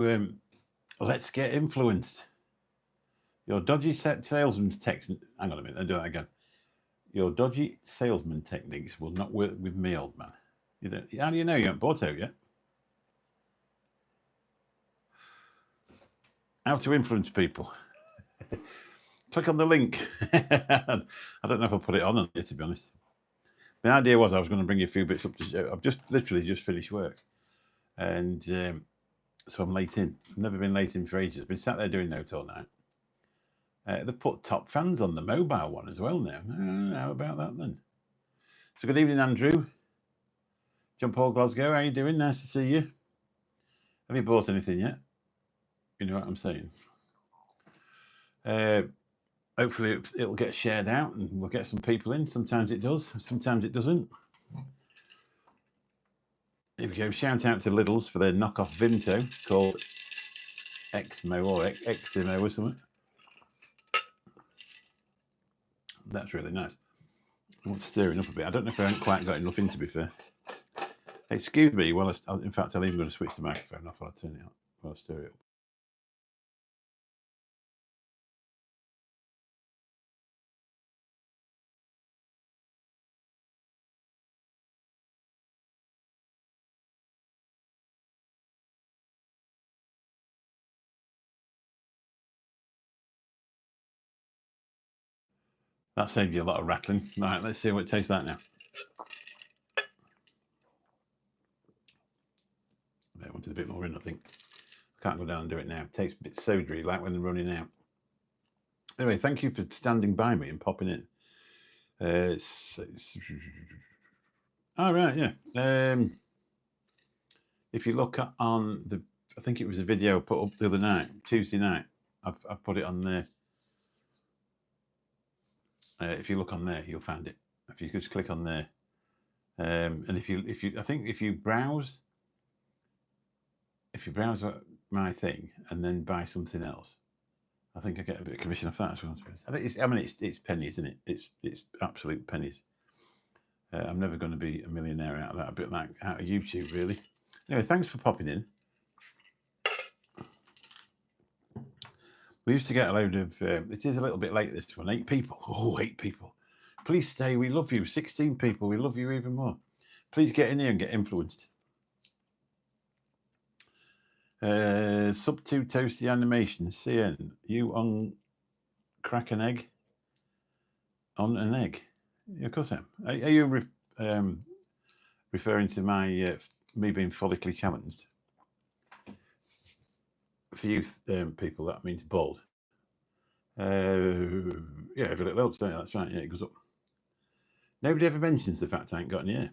let's get influenced. Your dodgy salesman's text. Hang on a minute, I'll do that again. Your dodgy salesman techniques will not work with me, old man. How do you know you haven't bought out yet? How to influence people. Click on the link. I don't know if I'll put it on here, to be honest. The idea was I was going to bring you a few bits up to. I've literally just finished work, and so I'm late in. I've never been late in for ages. I've been sat there doing notes all night. They've put top fans on the mobile one as well now. How about that then? So good evening, Andrew. John Paul Glasgow, how you doing? Nice to see you. Have you bought anything yet? You know what I'm saying? Hopefully it'll get shared out and we'll get some people in. Sometimes it does, sometimes it doesn't. Here we go. Shout out to Lidl's for their knockoff Vimto called Xmo or Ximo or something. That's really nice. I'm stirring up a bit. I don't know if I haven't quite got enough in, to be fair. Excuse me. Well, in fact, I'll even go to switch the microphone off while I turn it on. While I stir it up. That saved you a lot of rattling. Right, let's see what it tastes like now. I wanted a bit more in, I think. I can't go down and do it now. It tastes a bit sodery, like when they're running out. Anyway, thank you for standing by me and popping in. All right, yeah. If you look on the, I think it was a video I put up the other night, Tuesday night. I've put it on there. If you look on there, you'll find it. If you just click on there, and if you, I think if you browse my thing and then buy something else, I think I get a bit of commission off that as well. I mean, it's pennies, isn't it? It's absolute pennies. I'm never going to be a millionaire out of that. A bit like out of YouTube, really. Anyway, thanks for popping in. We used to get a load of. It is a little bit late, this one. 8 people. Oh, 8 people. Please stay. We love you. 16 people. We love you even more. Please get in here and get influenced. Sub 2 toasty animation. CN. You on crack an egg? On an egg? Yeah, of course I am. Are you referring to my me being follically challenged? For you people, that means bald. Yeah, every little helps, don't you? That's right. Yeah, it goes up. Nobody ever mentions the fact I ain't got any hair.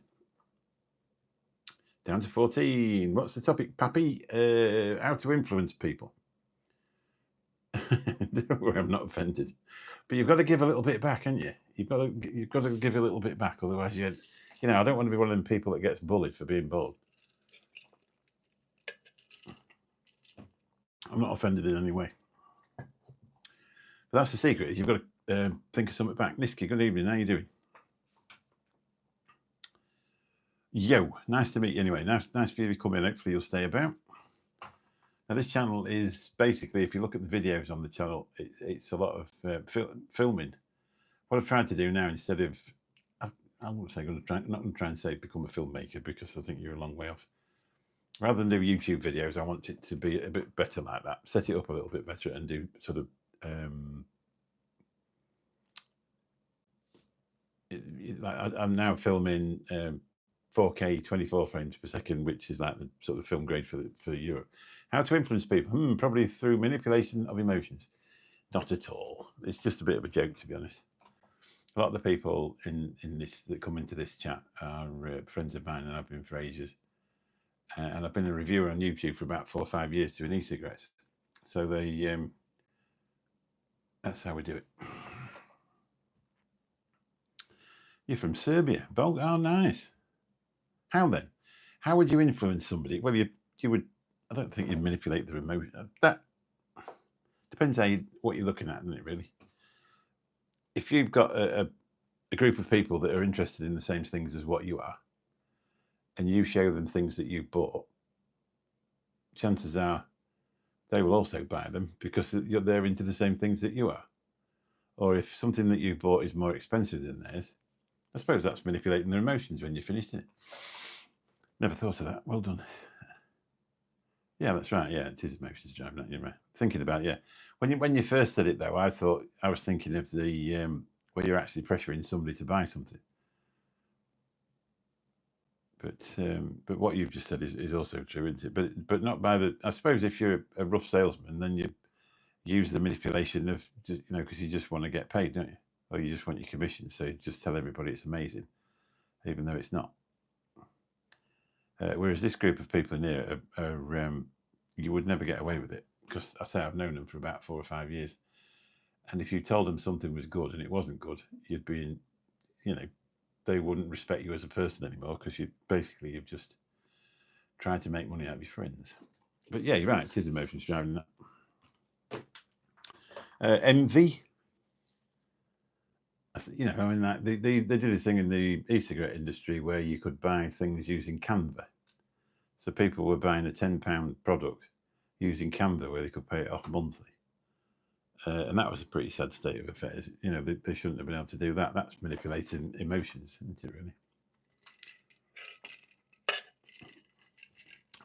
Down to 14. What's the topic, Pappy? How to influence people. Don't worry, I'm not offended. But you've got to give a little bit back, haven't you? You've got to give a little bit back, otherwise I don't want to be one of them people that gets bullied for being bald. I'm not offended in any way. But that's the secret, is you've got to think of something back. Niski, good evening. How you doing? Yo, nice to meet you anyway. Nice for you to come in. Hopefully you'll stay about. Now this channel is basically, if you look at the videos on the channel, it's a lot of filming. What I've tried to do now, instead of, I'm not going to try and say become a filmmaker, because I think you're a long way off. Rather than do YouTube videos, I want it to be a bit better like that. Set it up a little bit better and do sort of I'm now filming 4K 24 frames per second, which is like the sort of film grade for Europe. How to influence people? Probably through manipulation of emotions. Not at all. It's just a bit of a joke, to be honest. A lot of the people in this that come into this chat are friends of mine, and I've been for ages. And I've been a reviewer on YouTube for about 4 or 5 years doing e-cigarettes. So that's how we do it. You're from Serbia. Oh, nice. How then? How would you influence somebody? Well, you would. I don't think you'd manipulate their emotion. That depends what you're looking at, doesn't it? Really. If you've got a group of people that are interested in the same things as what you are, and you show them things that you've bought, chances are they will also buy them because they're into the same things that you are. Or if something that you bought is more expensive than theirs, I suppose that's manipulating their emotions when you're finished it. Never thought of that. Well done. Yeah, that's right. Yeah, it is emotions driving that. You're right. Thinking about it, yeah. When you first said it though, I was thinking of the where you're actually pressuring somebody to buy something. But what you've just said is also true, isn't it? But not by the. I suppose if you're a rough salesman, then you use the manipulation of just, because you just want to get paid, don't you? Or you just want your commission, so you just tell everybody it's amazing, even though it's not. Whereas this group of people in here you would never get away with it, because I say I've known them for about 4 or 5 years, and if you told them something was good and it wasn't good, you'd be in, they wouldn't respect you as a person anymore, because you've just tried to make money out of your friends. But yeah, you're right, it is emotions driving that. Envy. Like they do this thing in the e-cigarette industry where you could buy things using Canva. So people were buying a £10 product using Canva where they could pay it off monthly. And that was a pretty sad state of affairs. They shouldn't have been able to do that. That's manipulating emotions, isn't it, really?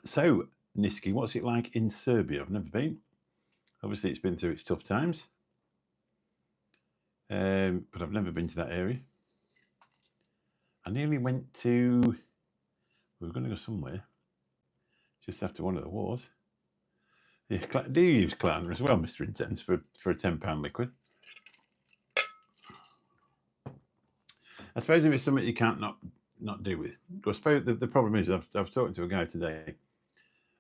So, Niski, what's it like in Serbia? I've never been. Obviously, it's been through its tough times. But I've never been to that area. I nearly went to... We were going to go somewhere just after one of the wars. Yeah, do you use Klarna as well, Mr. Intense, for a £10 liquid? I suppose if it's something you can't not do with. I suppose the problem is I was talking to a guy today,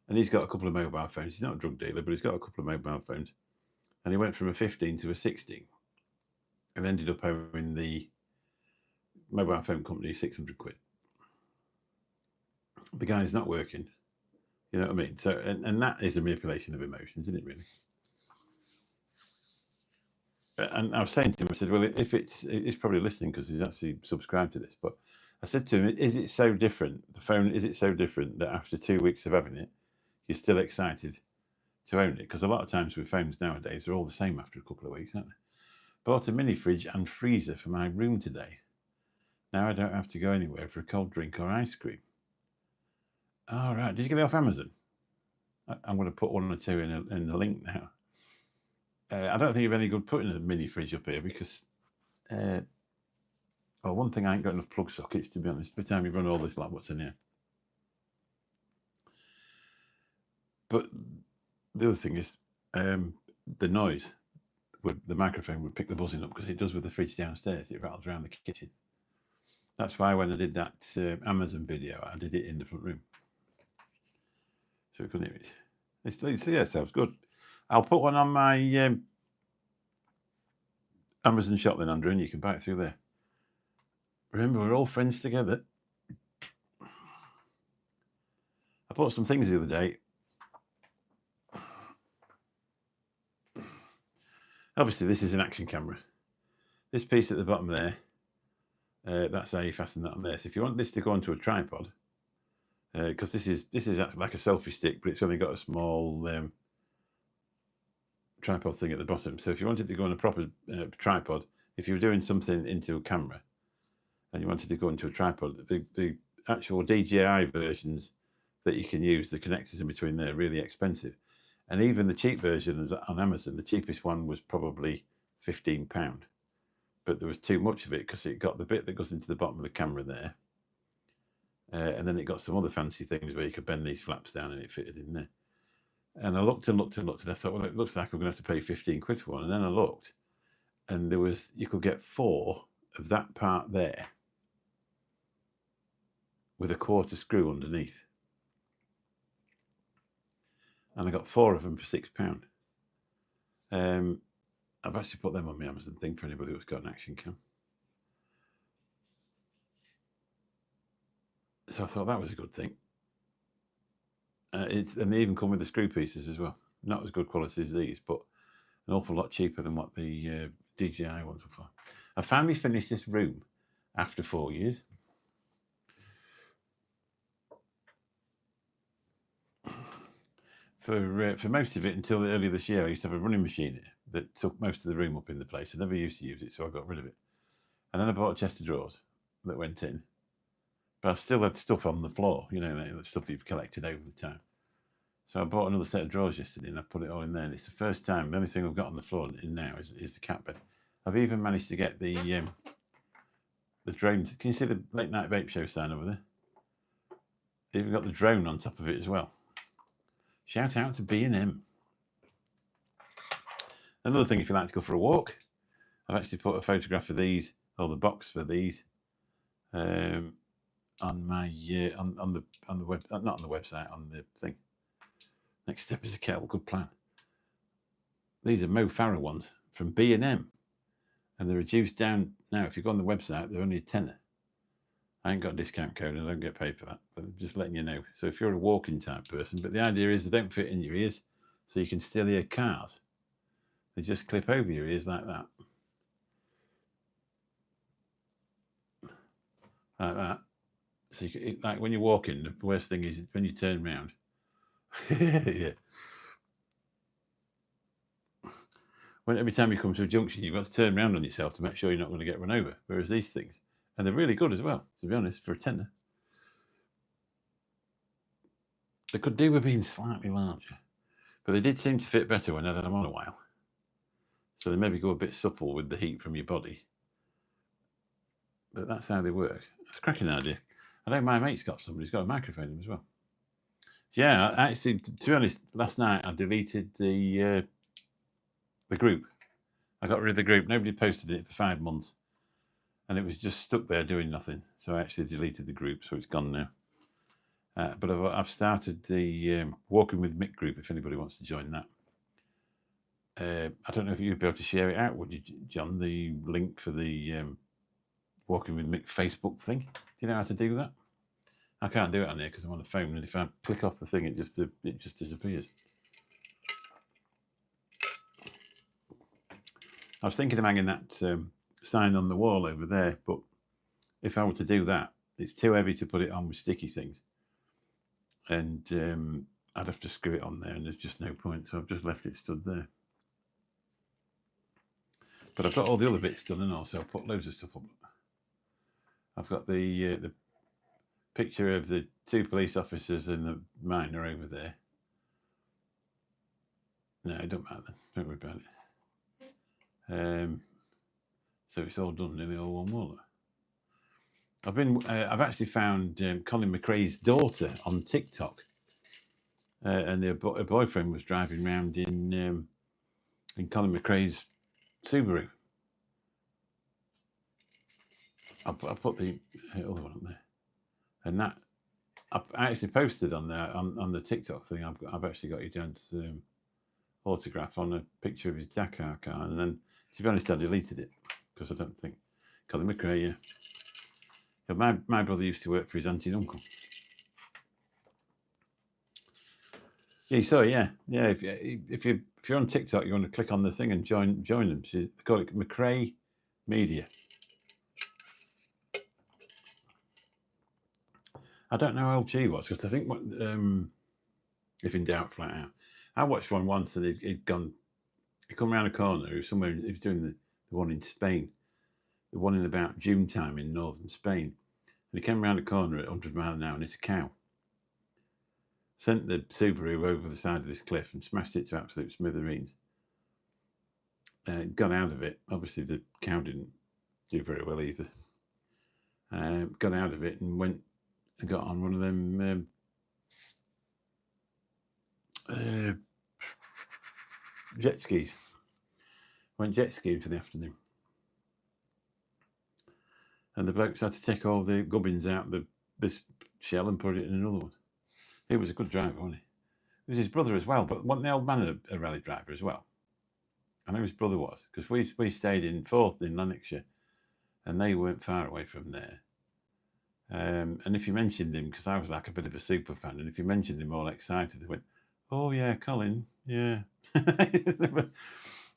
and he's got a couple of mobile phones. He's not a drug dealer, but he's got a couple of mobile phones. And he went from a 15 to a 16 and ended up owing the mobile phone company 600 quid. The guy's not working. You know what I mean? So, and that is a manipulation of emotions, isn't it, really? And I was saying to him, I said, well, if he's probably listening because he's actually subscribed to this, but I said to him, is it so different? The phone, is it so different that after 2 weeks of having it, you're still excited to own it? Because a lot of times with phones nowadays, they're all the same after a couple of weeks, aren't they? Bought a mini fridge and freezer for my room today. Now I don't have to go anywhere for a cold drink or ice cream. All right. Did you get it off Amazon? I'm going to put 1 or 2 in the link now. I don't think you're any good putting a mini fridge up here because, one thing, I ain't got enough plug sockets, to be honest, by the time you run all this like what's in here. But the other thing is the noise. The microphone would pick the buzzing up because it does with the fridge downstairs. It rattles around the kitchen. That's why when I did that Amazon video, I did it in the front room. So we couldn't hear it. Yeah, sounds good. I'll put one on my Amazon shop then, Andrew, and you can buy it through there. Remember, we're all friends together. I bought some things the other day. Obviously, this is an action camera. This piece at the bottom there, that's how you fasten that on there. So if you want this to go onto a tripod, because this is like a selfie stick, but it's only got a small tripod thing at the bottom. So if you wanted to go on a proper tripod, if you were doing something into a camera and you wanted to go into a tripod, the actual DJI versions that you can use, the connectors in between there, are really expensive. And even the cheap versions on Amazon, the cheapest one was probably £15. But there was too much of it because it got the bit that goes into the bottom of the camera there. And then it got some other fancy things where you could bend these flaps down and it fitted in there. And I looked and I thought, well, it looks like I'm going to have to pay 15 quid for one. And then I looked, and you could get 4 of that part there with a quarter screw underneath. And I got 4 of them for £6. I've actually put them on my Amazon thing for anybody who's got an action cam. So I thought that was a good thing. And they even come with the screw pieces as well. Not as good quality as these, but an awful lot cheaper than what the DJI ones were for. I finally finished this room after 4 years. for most of it until earlier this year. I used to have a running machine that took most of the room up in the place. I never used to use it, so I got rid of it. And then I bought a chest of drawers that went in. But I still had stuff on the floor, the stuff that you've collected over the time. So I bought another set of drawers yesterday and I put it all in there. And it's the first time, the only thing I've got on the floor in now is the cat bed. I've even managed to get the drone. Can you see the late night vape show sign over there? Even got the drone on top of it as well. Shout out to B&M. Another thing, if you like to go for a walk, I've actually put a photograph of these, or the box for these, on my on the web, not on the website, on the thing. Next step is a kettle. Good plan. These are Mo Farah ones from B&M, and they're reduced down now. If you go on the website, they're only a tenner. I ain't got a discount code and I don't get paid for that, but I'm just letting you know. So if you're a walking type person, but the idea is they don't fit in your ears, so you can still hear cars. They just clip over your ears like that. Like that. So like when you're walking, the worst thing is when you turn around. Yeah. When every time you come to a junction, you've got to turn around on yourself to make sure you're not going to get run over. Whereas these things, and they're really good as well, to be honest, for a tenner. They could do with being slightly larger, but they did seem to fit better when I had them on a while. So they maybe go a bit supple with the heat from your body. But that's how they work. It's a cracking idea. I know my mate's got some, but he's got a microphone in him as well. Yeah, actually, to be honest, last night I deleted the group. I got rid of the group. Nobody posted it for 5 months. And it was just stuck there doing nothing. So I actually deleted the group, so it's gone now. But I've started the Walking with Mick group, if anybody wants to join that. I don't know if you'd be able to share it out, would you, John? The link for the Walking with Mick Facebook thing. Do you know how to do that? I can't do it on here because I'm on the phone, and if I click off the thing, it just disappears. I was thinking of hanging that sign on the wall over there, but if I were to do that, it's too heavy to put it on with sticky things, and I'd have to screw it on there, and there's just no point. So I've just left it stood there. But I've got all the other bits done, and also I've put loads of stuff up. I've got the picture of the 2 police officers and the miner over there. No, it don't matter then. Don't worry about it. So it's all done, nearly all one wall. I've actually found Colin McRae's daughter on TikTok, and her boyfriend was driving around in Colin McRae's Subaru. I'll put the other one up there, and that I actually posted on there on the TikTok thing. I've actually got your dad's autograph on a picture of his Dakar car, and then to be honest, I deleted it because I don't think Colin McRae. Yeah, my brother used to work for his auntie and uncle. Yeah, so yeah. If you're on TikTok, you want to click on the thing and join them. They call it McRae Media. I don't know how old she was because I think if in doubt, flat out. I watched one once and he'd come around a corner. He was doing the one in Spain, the one in about June time in northern Spain. And he came around the corner at 100 miles an hour and hit a cow. Sent the Subaru over the side of this cliff and smashed it to absolute smithereens. Got out of it. Obviously, the cow didn't do very well either. Got out of it and went and got on one of them jet skis. Went jet skiing for the afternoon. And the blokes had to take all the gubbins out of this shell and put it in another one. He was a good driver, wasn't he? It was his brother as well, but wasn't the old man a rally driver as well? I know his brother was, because we stayed in Forth in Lanarkshire, and they weren't far away from there. And if you mentioned him, because I was like a bit of a super fan, and if you mentioned him all excited, they went, "Oh yeah, Colin, yeah."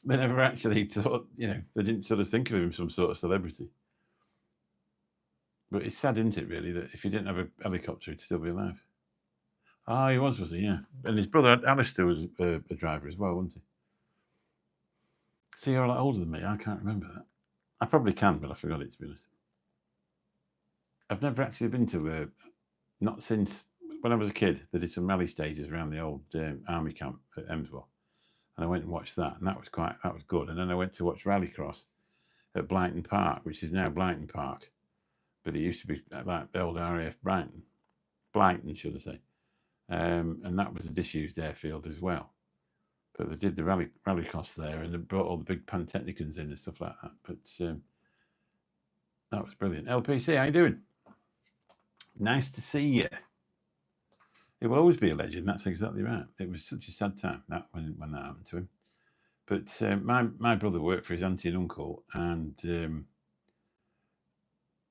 They never actually thought, they didn't sort of think of him as some sort of celebrity. But it's sad, isn't it, really, that if he didn't have a helicopter, he'd still be alive. Oh, he was he? Yeah. And his brother Alistair was a driver as well, wasn't he? See, you're a lot older than me. I can't remember that. I probably can, but I forgot it, to be honest. I've never actually been to, not since when I was a kid. They did some rally stages around the old army camp at Emswell, and I went and watched that, and that was good. And then I went to watch Rallycross at Blyton Park, which is now Blyton Park, but it used to be like the old RAF Blyton, should I say? And that was a disused airfield as well. But they did the rallycross there, and they brought all the big Pantechnicons in and stuff like that. But that was brilliant. LPC, how you doing? Nice to see you. It will always be a legend. That's exactly right. It was such a sad time that when that happened to him. But my brother worked for his auntie and uncle, and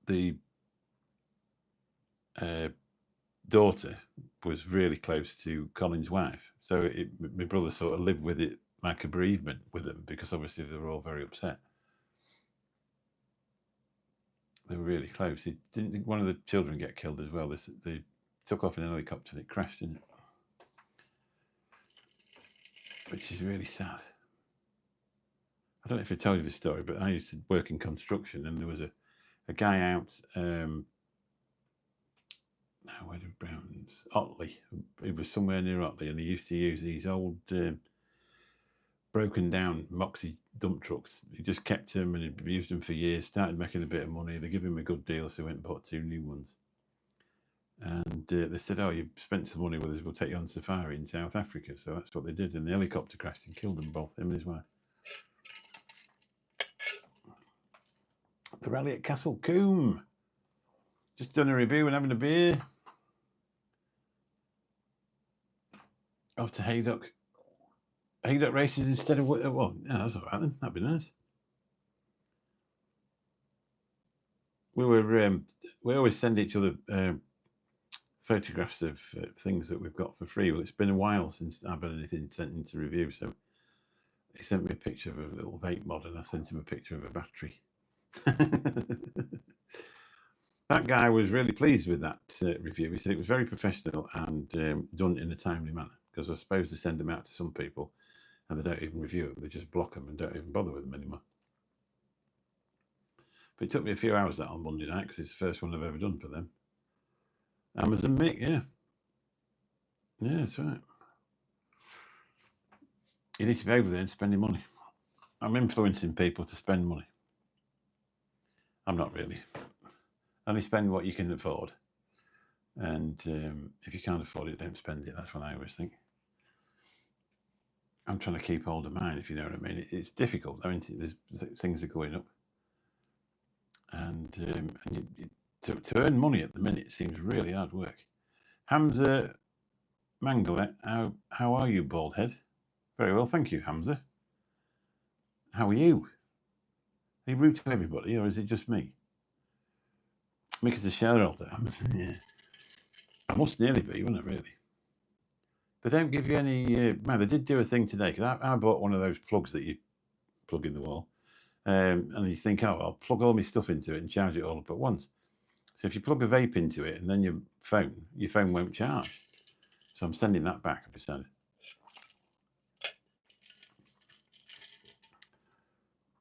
the daughter was really close to Colin's wife. So my brother sort of lived with it like a bereavement with them, because obviously they were all very upset. They were really close. Didn't one of the children get killed as well? They took off in an helicopter and it crashed, didn't it? Which is really sad. I don't know if I told you this story, but I used to work in construction, and there was a guy out where did Browns? Otley. It was somewhere near Otley, and he used to use these old broken down Moxie dump trucks. He just kept them, and he'd used them for years, started making a bit of money. They gave him a good deal, so he went and bought 2 new ones. And they said, oh, you spent some money with us, we'll take you on safari in South Africa. So that's what they did, and the helicopter crashed and killed them both, him and his wife. The rally at Castle Combe. Just done a review and having a beer. Off to Haydock. Haydock races instead of, well, yeah, that's all right then. That'd be nice. We always send each other photographs of things that we've got for free. Well, it's been a while since I've had anything sent into review, so he sent me a picture of a little vape mod, and I sent him a picture of a battery. That guy was really pleased with that review. He said it was very professional and done in a timely manner, because I suppose they send them out to some people and they don't even review them. They just block them and don't even bother with them anymore. But it took me a few hours that on Monday night, because it's the first one I've ever done for them. Amazon Mick, yeah. Yeah, that's right. You need to be over there and spending money. I'm influencing people to spend money. I'm not really. Only spend what you can afford. And if you can't afford it, don't spend it. That's what I always think. I'm trying to keep hold of mine, if you know what I mean. It's difficult, though, isn't it? Things are going up. And to earn money at the minute seems really hard work. Hamza Mangala, how are you, bald head? Very well, thank you, Hamza. How are you? Are you rude to everybody, or is it just me? Mick is a shareholder. Yeah. I must nearly be, wouldn't it, really? They don't give you any... man, they did do a thing today, because I bought one of those plugs that you plug in the wall. And you think, oh, I'll plug all my stuff into it and charge it all up at once. So if you plug a vape into it and then your phone won't charge. So I'm sending that back, I've decided.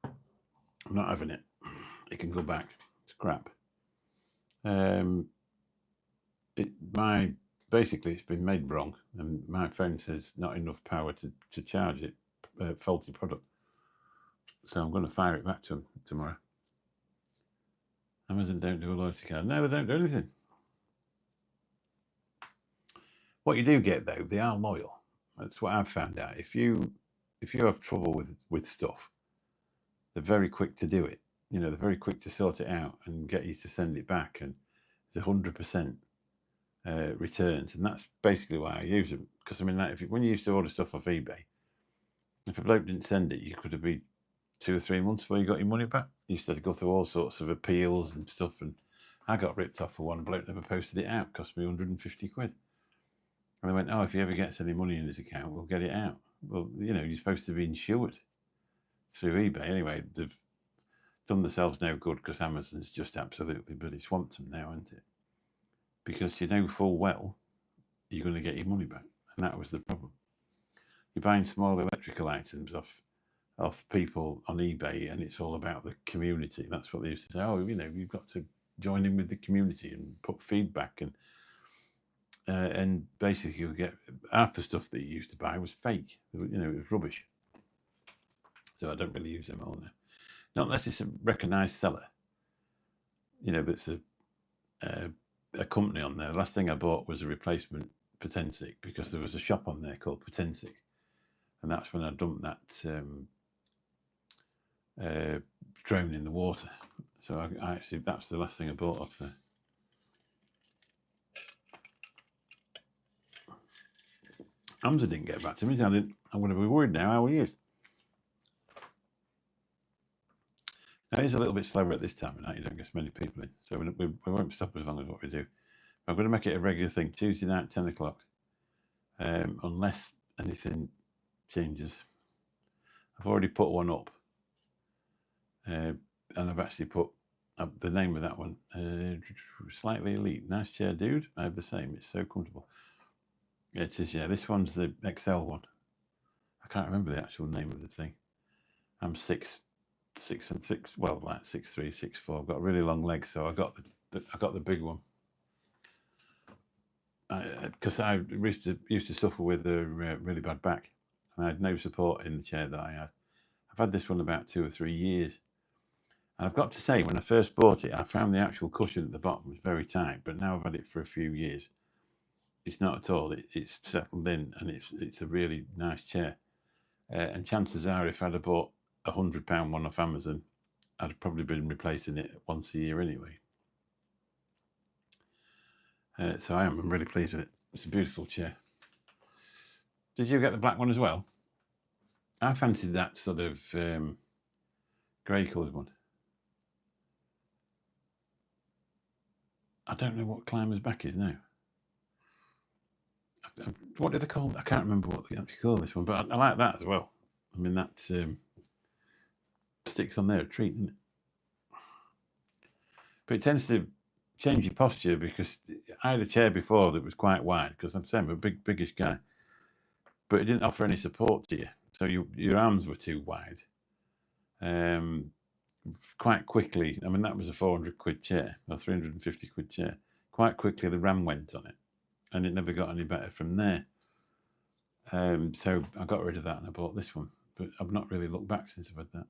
I'm not having it. It can go back. It's crap. Basically, it's been made wrong, and my phone says not enough power to charge it. Faulty product. So I'm going to fire it back to them tomorrow. Amazon don't do a loyalty card. No, they don't do anything. What you do get, though, they are loyal. That's what I've found out. If you have trouble with stuff, they're very quick to do it. You know, they're very quick to sort it out and get you to send it back, and it's 100% returns, and that's basically why I use them. Because I mean, when you used to order stuff off eBay, if a bloke didn't send it, you could have been 2 or 3 months before you got your money back. You used to have to go through all sorts of appeals and stuff, and I got ripped off for one. Bloke never posted it out. It cost me 150 quid. And they went, oh, if he ever gets any money in his account, we'll get it out. Well, you know, you're supposed to be insured through eBay. Anyway, they've done themselves no good, because Amazon's just absolutely bloody swamped them now, isn't it? Because you know full well you're going to get your money back. And that was the problem. You're buying small electrical items off people on eBay, and it's all about the community. That's what they used to say. Oh, you've got to join in with the community and put feedback, and basically you get half the stuff that you used to buy was fake. It was rubbish. So I don't really use them all now. Not unless it's a recognised seller. That's a company on there. The last thing I bought was a replacement Potensic because there was a shop on there called Potensic, and that's when I dumped that drone in the water. So I actually, that's the last thing I bought off there. Hamza didn't get back to me. I'm going to be worried now how he is. Now he's a little bit slower at this time of night. You don't get as many people in, so we won't stop as long as what we do. I'm going to make it a regular thing, Tuesday night, 10 o'clock, unless anything changes. I've already put one up, and I've actually put the name of that one, Slightly Elite. Nice chair, dude. I have the same. It's so comfortable. Yeah, it is, yeah. This one's the XL one. I can't remember the actual name of the thing. I'm 6'6", well, like 6'3", 6'4". I've got really long legs, so I got the big one. Because I used to suffer with a really bad back, and I had no support in the chair that I had. I've had this one about 2 or 3 years, and I've got to say, when I first bought it, I found the actual cushion at the bottom was very tight, but now I've had it for a few years. It's not at all. It's settled in, and it's a really nice chair. And chances are, if I'd have bought £100 one off Amazon, I'd have probably been replacing it once a year anyway. So I'm really pleased with it. It's a beautiful chair. Did you get the black one as well? I fancied that sort of grey coloured one. I don't know what Climber's back is now. What do they call it? I can't remember what they actually call this one, but I like that as well. I mean, that sticks on there a treat, isn't it? But it tends to change your posture, because I had a chair before that was quite wide, because I'm saying I'm a biggish guy, but it didn't offer any support to you, so your arms were too wide. Quite quickly, I mean, that was a 400 quid chair, or 350 quid chair. Quite quickly the RAM went on it, and it never got any better from there. So I got rid of that and I bought this one, but I've not really looked back since I've had that.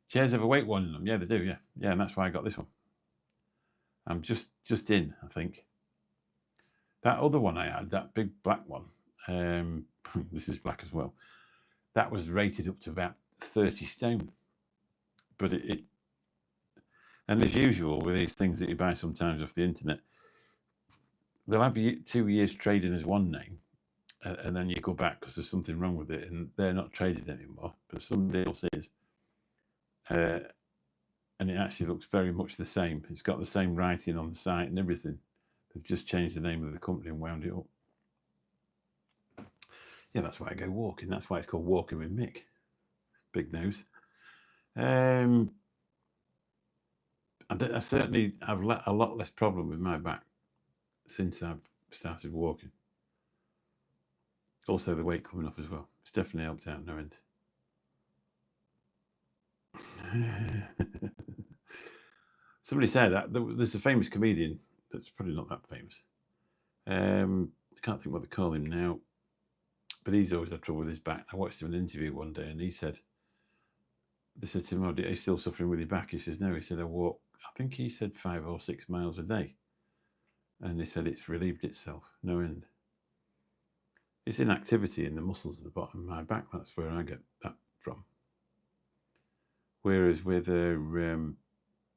Chairs have a weight one in them. Yeah, they do. Yeah, and that's why I got this one. I'm just in, I think. That other one I had, that big black one, this is black as well, that was rated up to about 30 stone. But and as usual with these things that you buy sometimes off the internet, they'll have 2 years trading as one name, and then you go back because there's something wrong with it, and they're not traded anymore, but somebody else is. And it actually looks very much the same. It's got the same writing on the site and everything. They've just changed the name of the company and wound it up. Yeah, that's why I go walking. That's why it's called Walking with Mick. Big nose. I certainly have a lot less problem with my back since I've started walking. Also, the weight coming off as well. It's definitely helped out no end. Somebody said that there's a famous comedian that's probably not that famous. I can't think what they call him now, but he's always had trouble with his back. I watched him in an interview one day, and they said to him, "Oh, are you still suffering with your back?" He says, "No." He said, "I walk," I think he said 5 or 6 miles a day, and they said it's relieved itself no end. It's inactivity in the muscles at the bottom of my back. That's where I get that from. Whereas with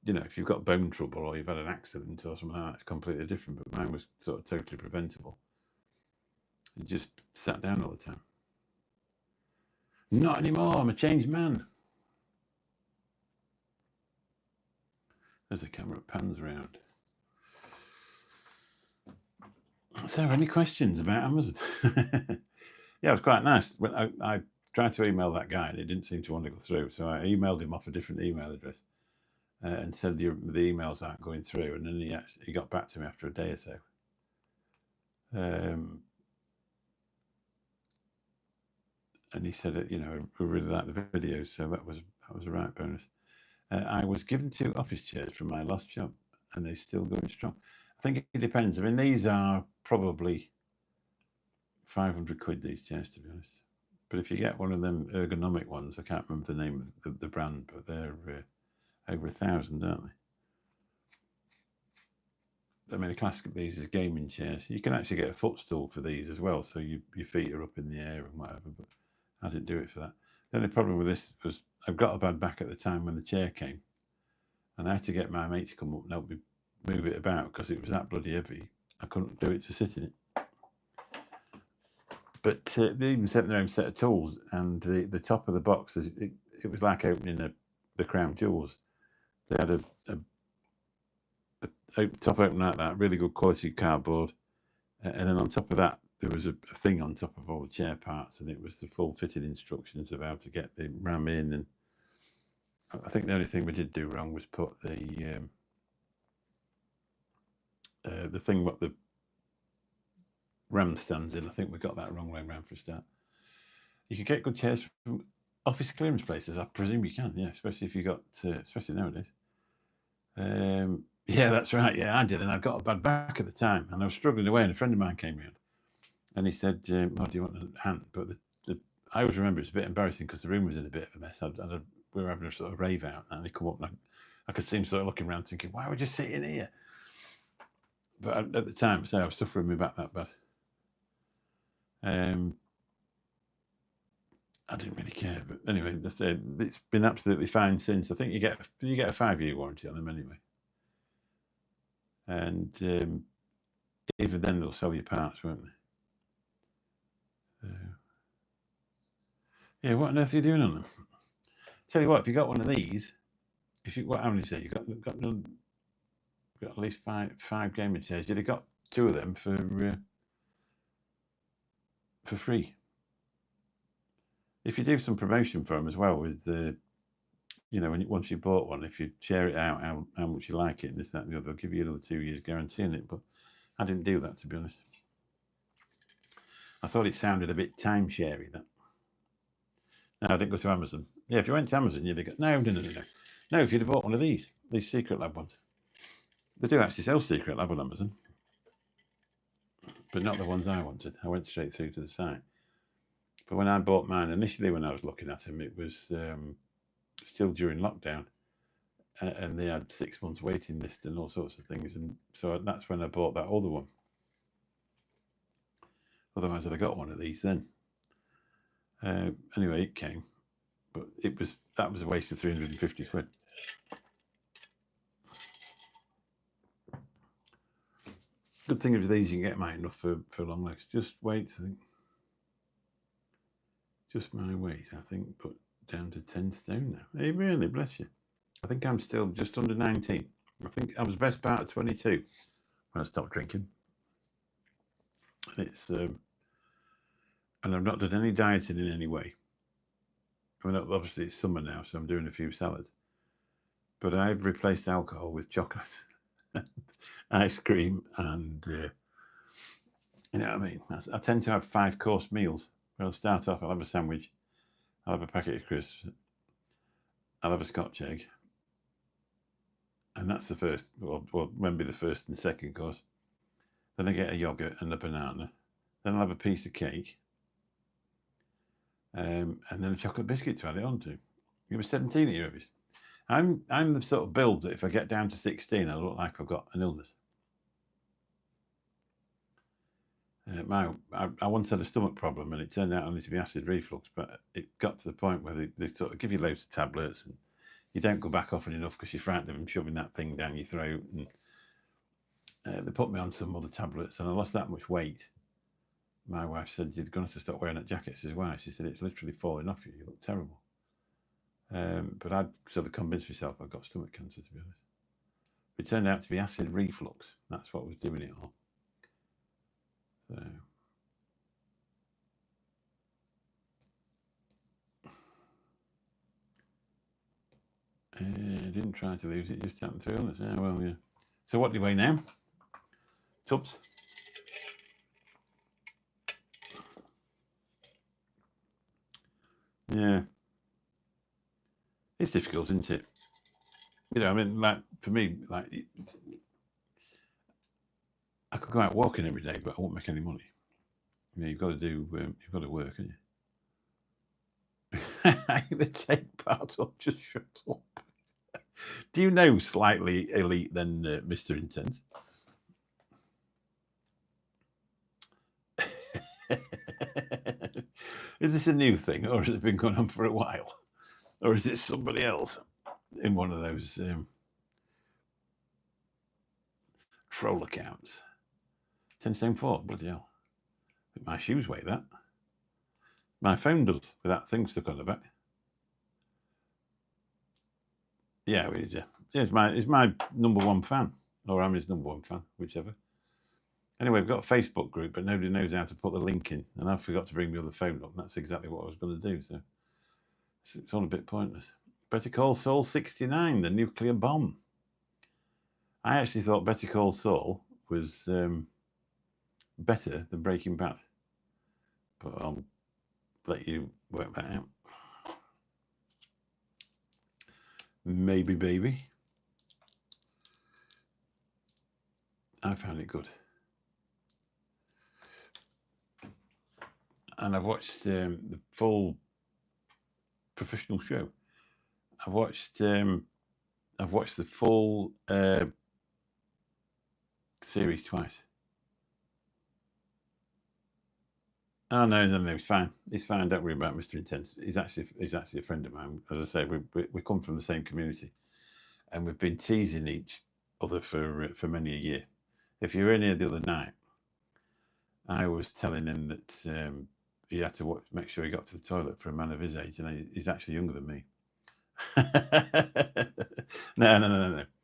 if you've got bone trouble or you've had an accident or something like that, it's completely different. But mine was sort of totally preventable. It just sat down all the time. Not anymore. I'm a changed man. As the camera pans around. So, any questions about Amazon? Yeah, it was quite nice. When I tried to email that guy, and it didn't seem to want to go through. So I emailed him off a different email address and said the emails aren't going through. And then he got back to me after a day or so. And he said, that, we really liked the videos, so that was a right bonus. I was given 2 office chairs from my last job, and they're still going strong. I think it depends. I mean, these are probably 500 quid, these chairs, to be honest. But if you get one of them ergonomic ones, I can't remember the name of the brand, but they're over 1,000, aren't they? I mean, the classic of these is gaming chairs. You can actually get a footstool for these as well, so your feet are up in the air and whatever, but I didn't do it for that. The only problem with this was I've got a bad back at the time when the chair came, and I had to get my mate to come up and help me move it about because it was that bloody heavy. I couldn't do it to sit in it. But they even sent their own set of tools, and the top of the box, it was like opening the crown jewels. They had a top open like that, really good quality cardboard, and then on top of that there was a thing on top of all the chair parts, and it was the full fitted instructions of how to get the ram in. And I think the only thing we did do wrong was put the thing what the ram stands in. I think we got that wrong way around for a start. You can get good chairs from office clearance places. I presume you can, yeah, especially if you got, especially nowadays. Yeah, that's right. Yeah, I did, and I got a bad back at the time, and I was struggling away. And a friend of mine came round, and he said, "Oh, do you want a hand?" But I always remember it's a bit embarrassing because the room was in a bit of a mess. We were having a sort of rave out, and he come up, and I could see him sort of looking around, thinking, "Why would you sit in here?" But at the time, I was suffering my back that bad. I didn't really care, but anyway, it's been absolutely fine since. I think you get a 5-year warranty on them anyway, and even then they'll sell you parts, won't they? Yeah, what on earth are you doing on them? Tell you what, if you got one of these, how many say you got at least five gaming chairs. You'd have got 2 of them for free. If you do some promotion for them as well with the, once you bought one, if you share it out how much you like it and this, that, and the other, they'll give you another 2 years guarantee in it. But I didn't do that, to be honest. I thought it sounded a bit timesharey, that. No, I didn't go to Amazon. Yeah, if you went to Amazon, you'd have got no. No, if you'd have bought one of these Secret Lab ones. They do actually sell Secret Lab on Amazon, but not the ones I wanted. I went straight through to the site. But when I bought mine initially, when I was looking at them, it was still during lockdown, and they had 6 months waiting list and all sorts of things, and so that's when I bought that other one. Otherwise, I'd have got one of these then. Anyway, it came, but that was a waste of 350 quid. Good thing of these, you can get mine enough for long legs. Just weight, I think. Just my weight, I think, but down to 10 stone now. Hey, really, bless you. I think I'm still just under 19. I think I was best part of 22 when I stopped drinking. It's and I've not done any dieting in any way. I mean, obviously it's summer now, so I'm doing a few salads. But I've replaced alcohol with chocolate, ice cream, and you know what I mean. I tend to have 5-course meals. I'll start off. I'll have a sandwich. I'll have a packet of crisps. I'll have a Scotch egg, and that's the first. Well, maybe the first and second course. Then I get a yogurt and a banana. Then I'll have a piece of cake, and then a chocolate biscuit to add it on to. It was 17 at your office. I'm the sort of build that if I get down to 16, I look like I've got an illness. I once had a stomach problem, and it turned out only to be acid reflux. But it got to the point where they sort of give you loads of tablets, and you don't go back often enough because you're frightened of them shoving that thing down your throat. And they put me on some other tablets, and I lost that much weight. My wife said, "You're going to have to stop wearing that jacket." She said, "Why?" She said, "It's literally falling off you. You look terrible." But I'd sort of convinced myself I'd got stomach cancer, to be honest. It turned out to be acid reflux. That's what was doing it all. So. I didn't try to lose it, just happened through illness. Yeah, well, yeah. So what do you weigh now? Tubs? Yeah. It's difficult, isn't it? You know, I mean, like, for me, like, I could go out walking every day, but I won't make any money. You know, you've got to work, haven't you? The take part of just shut up. Do you know slightly elite than Mr. Intense? Is this a new thing, or has it been going on for a while? Or is it somebody else in one of those troll accounts? 10 stone 4, bloody hell. My shoes weigh that. My phone does, with that thing stuck on the back. Yeah, it's my number one fan, or I'm his number one fan, whichever. Anyway, we've got a Facebook group, but nobody knows how to put the link in, and I forgot to bring my other phone up. And that's exactly what I was going to do, so it's all a bit pointless. Better Call Saul 69, the nuclear bomb. I actually thought Better Call Saul was better than Breaking Bad, but I'll let you work that out. Maybe, baby. I found it good. And I've watched the full professional show. I've watched the full series twice. Oh no, it's fine. It's fine. Don't worry about Mr. Intense. He's actually a friend of mine. As I say, we come from the same community, and we've been teasing each other for many a year. If you were in here the other night, I was telling him that he had to make sure he got to the toilet for a man of his age, and he's actually younger than me. No.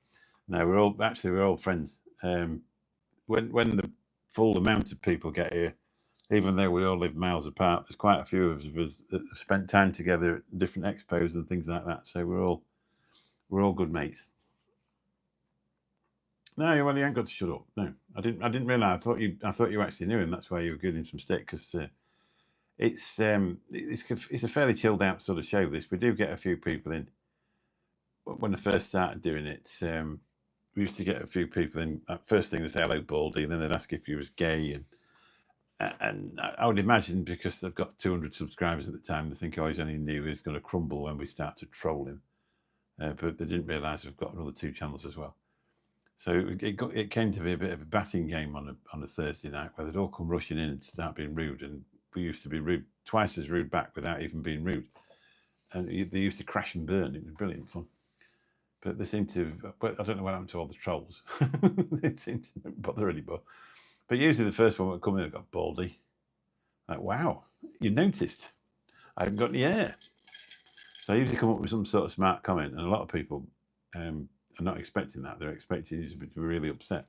We're all friends. When the full amount of people get here, even though we all live miles apart, there's quite a few of us that have spent time together at different expos and things like that. So we're all good mates. No, well, you ain't got to shut up. No, I didn't realise. I thought you actually knew him. That's why you were giving some stick, because it's a fairly chilled out sort of show. This, we do get a few people in. When I first started doing it, we used to get a few people in. First thing they say hello, Baldy, and then they'd ask if you was gay, and I would imagine, because they've got 200 subscribers at the time, they think, oh, he's only new, he's going to crumble when we start to troll him. But they didn't realise we've got another 2 channels as well. So it came to be a bit of a batting game on a Thursday night, where they'd all come rushing in and start being rude, and we used to be rude, twice as rude back without even being rude. And they used to crash and burn. It was brilliant fun. But they seem to have, but I don't know what happened to all the trolls. They seem to not bother anymore. But usually the first one would come in and got Baldy. Like, wow, you noticed I haven't got any hair. So I usually come up with some sort of smart comment, and a lot of people are not expecting that. They're expecting you to be really upset.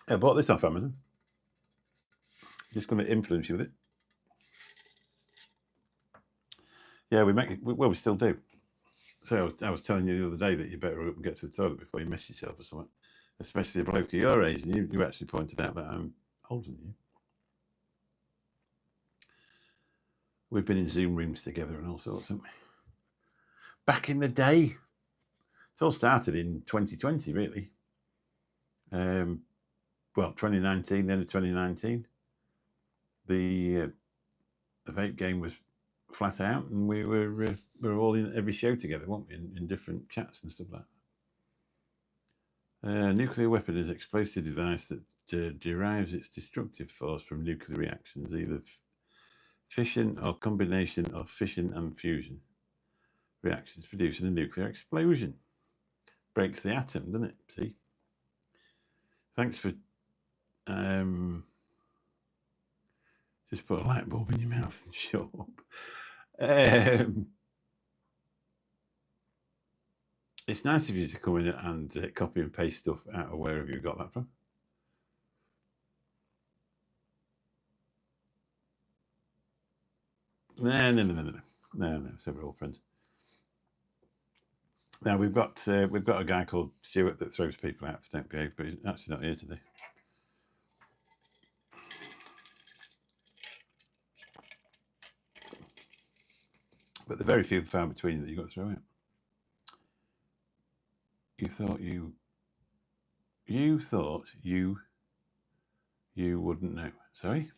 I bought this off Amazon. Just going to influence you with it. Yeah, we still do. So I was telling you the other day that you better up and get to the toilet before you mess yourself or something. Especially a bloke of your age, and you actually pointed out that I'm older than you. We've been in Zoom rooms together and all sorts, haven't we? Back in the day. It all started in 2020, really. Well, 2019, then in 2019. The vape game was flat out, and we were all in every show together, weren't we, in different chats and stuff like that. A nuclear weapon is an explosive device that derives its destructive force from nuclear reactions, either fission or combination of fission and fusion reactions, producing a nuclear explosion. Breaks the atom, doesn't it? See? Thanks for just put a light bulb in your mouth and shut up. It's nice of you to come in and copy and paste stuff out of wherever you got that from. No. So we're all friends. Now we've got a guy called Stuart that throws people out if they don't behave, but he's actually not here today. But they're very few and far between that you've got to throw out. You thought you wouldn't know. Sorry?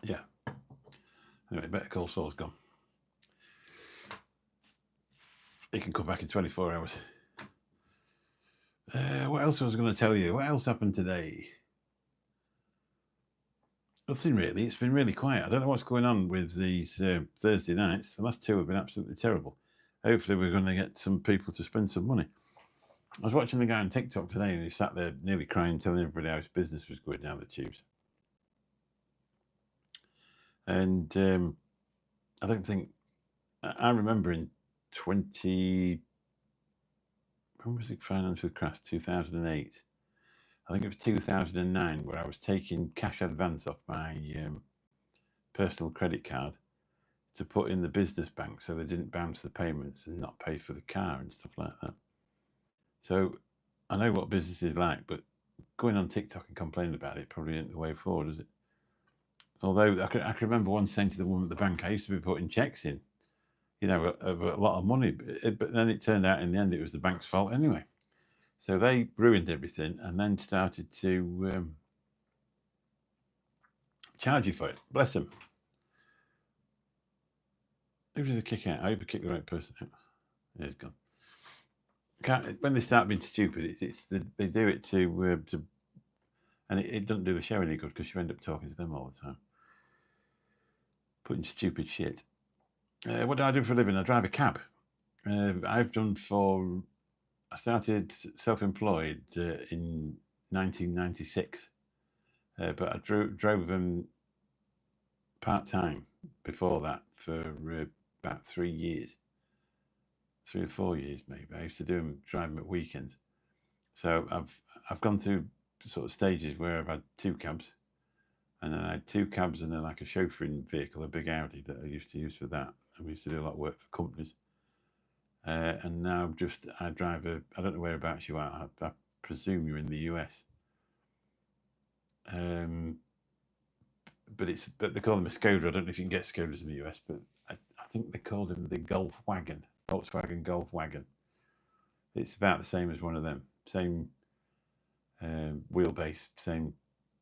Yeah. Anyway, Better Call Saul's gone. He can come back in 24 hours. What else was I going to tell you? What else happened today? Nothing really. It's been really quiet. I don't know what's going on with these Thursday nights. The last two have been absolutely terrible. Hopefully we're going to get some people to spend some money. I was watching the guy on TikTok today and he sat there nearly crying, telling everybody how his business was going down the tubes. And I don't think... I remember in when was the financial crash? 2008. I think it was 2009 where I was taking cash advance off my personal credit card to put in the business bank so they didn't bounce the payments and not pay for the car and stuff like that. So I know what business is like, but going on TikTok and complaining about it probably isn't the way forward, is it? Although I can remember once saying to the woman at the bank, I used to be putting checks in, a lot of money, but then it turned out in the end it was the bank's fault anyway. So they ruined everything and then started to charge you for it. Bless them. Who did they kick out? I hope I kicked the right person out. Yeah, it's gone. When they start being stupid, they do it to and it doesn't do the show any good because you end up talking to them all the time. Putting stupid shit. What do I do for a living? I drive a cab. I started self-employed in 1996, but I drove them part-time before that for about 3 years. 3 or 4 years maybe. I used to drive them at weekends. So I've gone through sort of stages where I've had 2 cabs, and then I had 2 cabs and then like a chauffeuring vehicle, a big Audi that I used to use for that. And we used to do a lot of work for companies. And now I drive I don't know whereabouts you are. I presume you're in the US. But they call them a Skoda. I don't know if you can get Skodas in the US, but I think they called them the Golf Wagon, Volkswagen Golf Wagon. It's about the same as one of them. Same wheelbase, same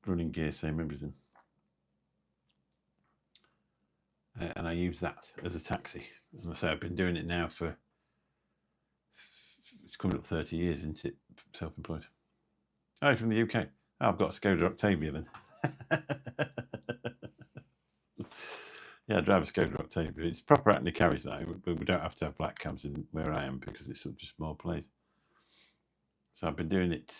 running gear, same everything. And I use that as a taxi. And I say I've been doing it now for, it's coming up 30 years, isn't it? Self-employed. Oh, from the UK. Oh, I've got a Skoda Octavia then. Yeah, I drive a Skoda Octavia. It's proper Hackney carriage now, but we don't have to have black cabs in where I am because it's such a small place. So I've been doing it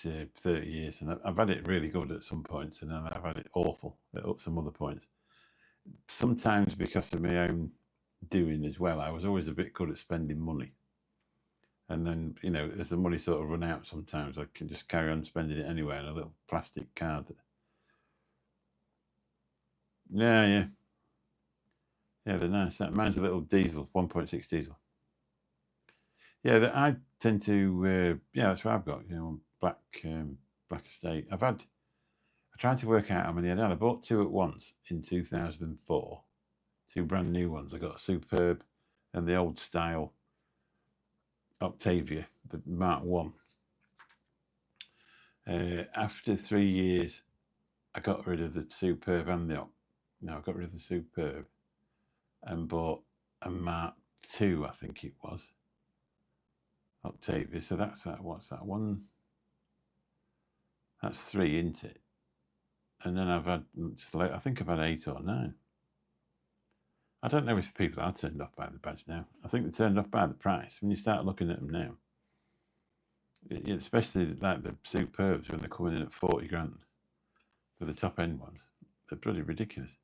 30 years, and I've had it really good at some points, and then I've had it awful at some other points. Sometimes because of my own doing as well, I was always a bit good at spending money. And then, as the money sort of run out sometimes, I can just carry on spending it anyway on a little plastic card. Yeah, they're nice. Mine's a little diesel, 1.6 diesel. Yeah, I tend to, that's what I've got, black estate. I tried to work out how many I had. I bought 2 at once in 2004, 2 brand new ones. I got a Superb and the old style Octavia, the Mark 1. After 3 years, I got rid of the Superb and I got rid of the Superb and bought a Mark 2, I think it was, Octavia. So that's that. What's that one? That's 3, isn't it? And then I've had, I think I've had 8 or 9. I don't know if people are turned off by the badge now. I think they're turned off by the price. When you start looking at them now, especially like the Superbs when they're coming in at 40 grand for the top end ones, they're bloody ridiculous.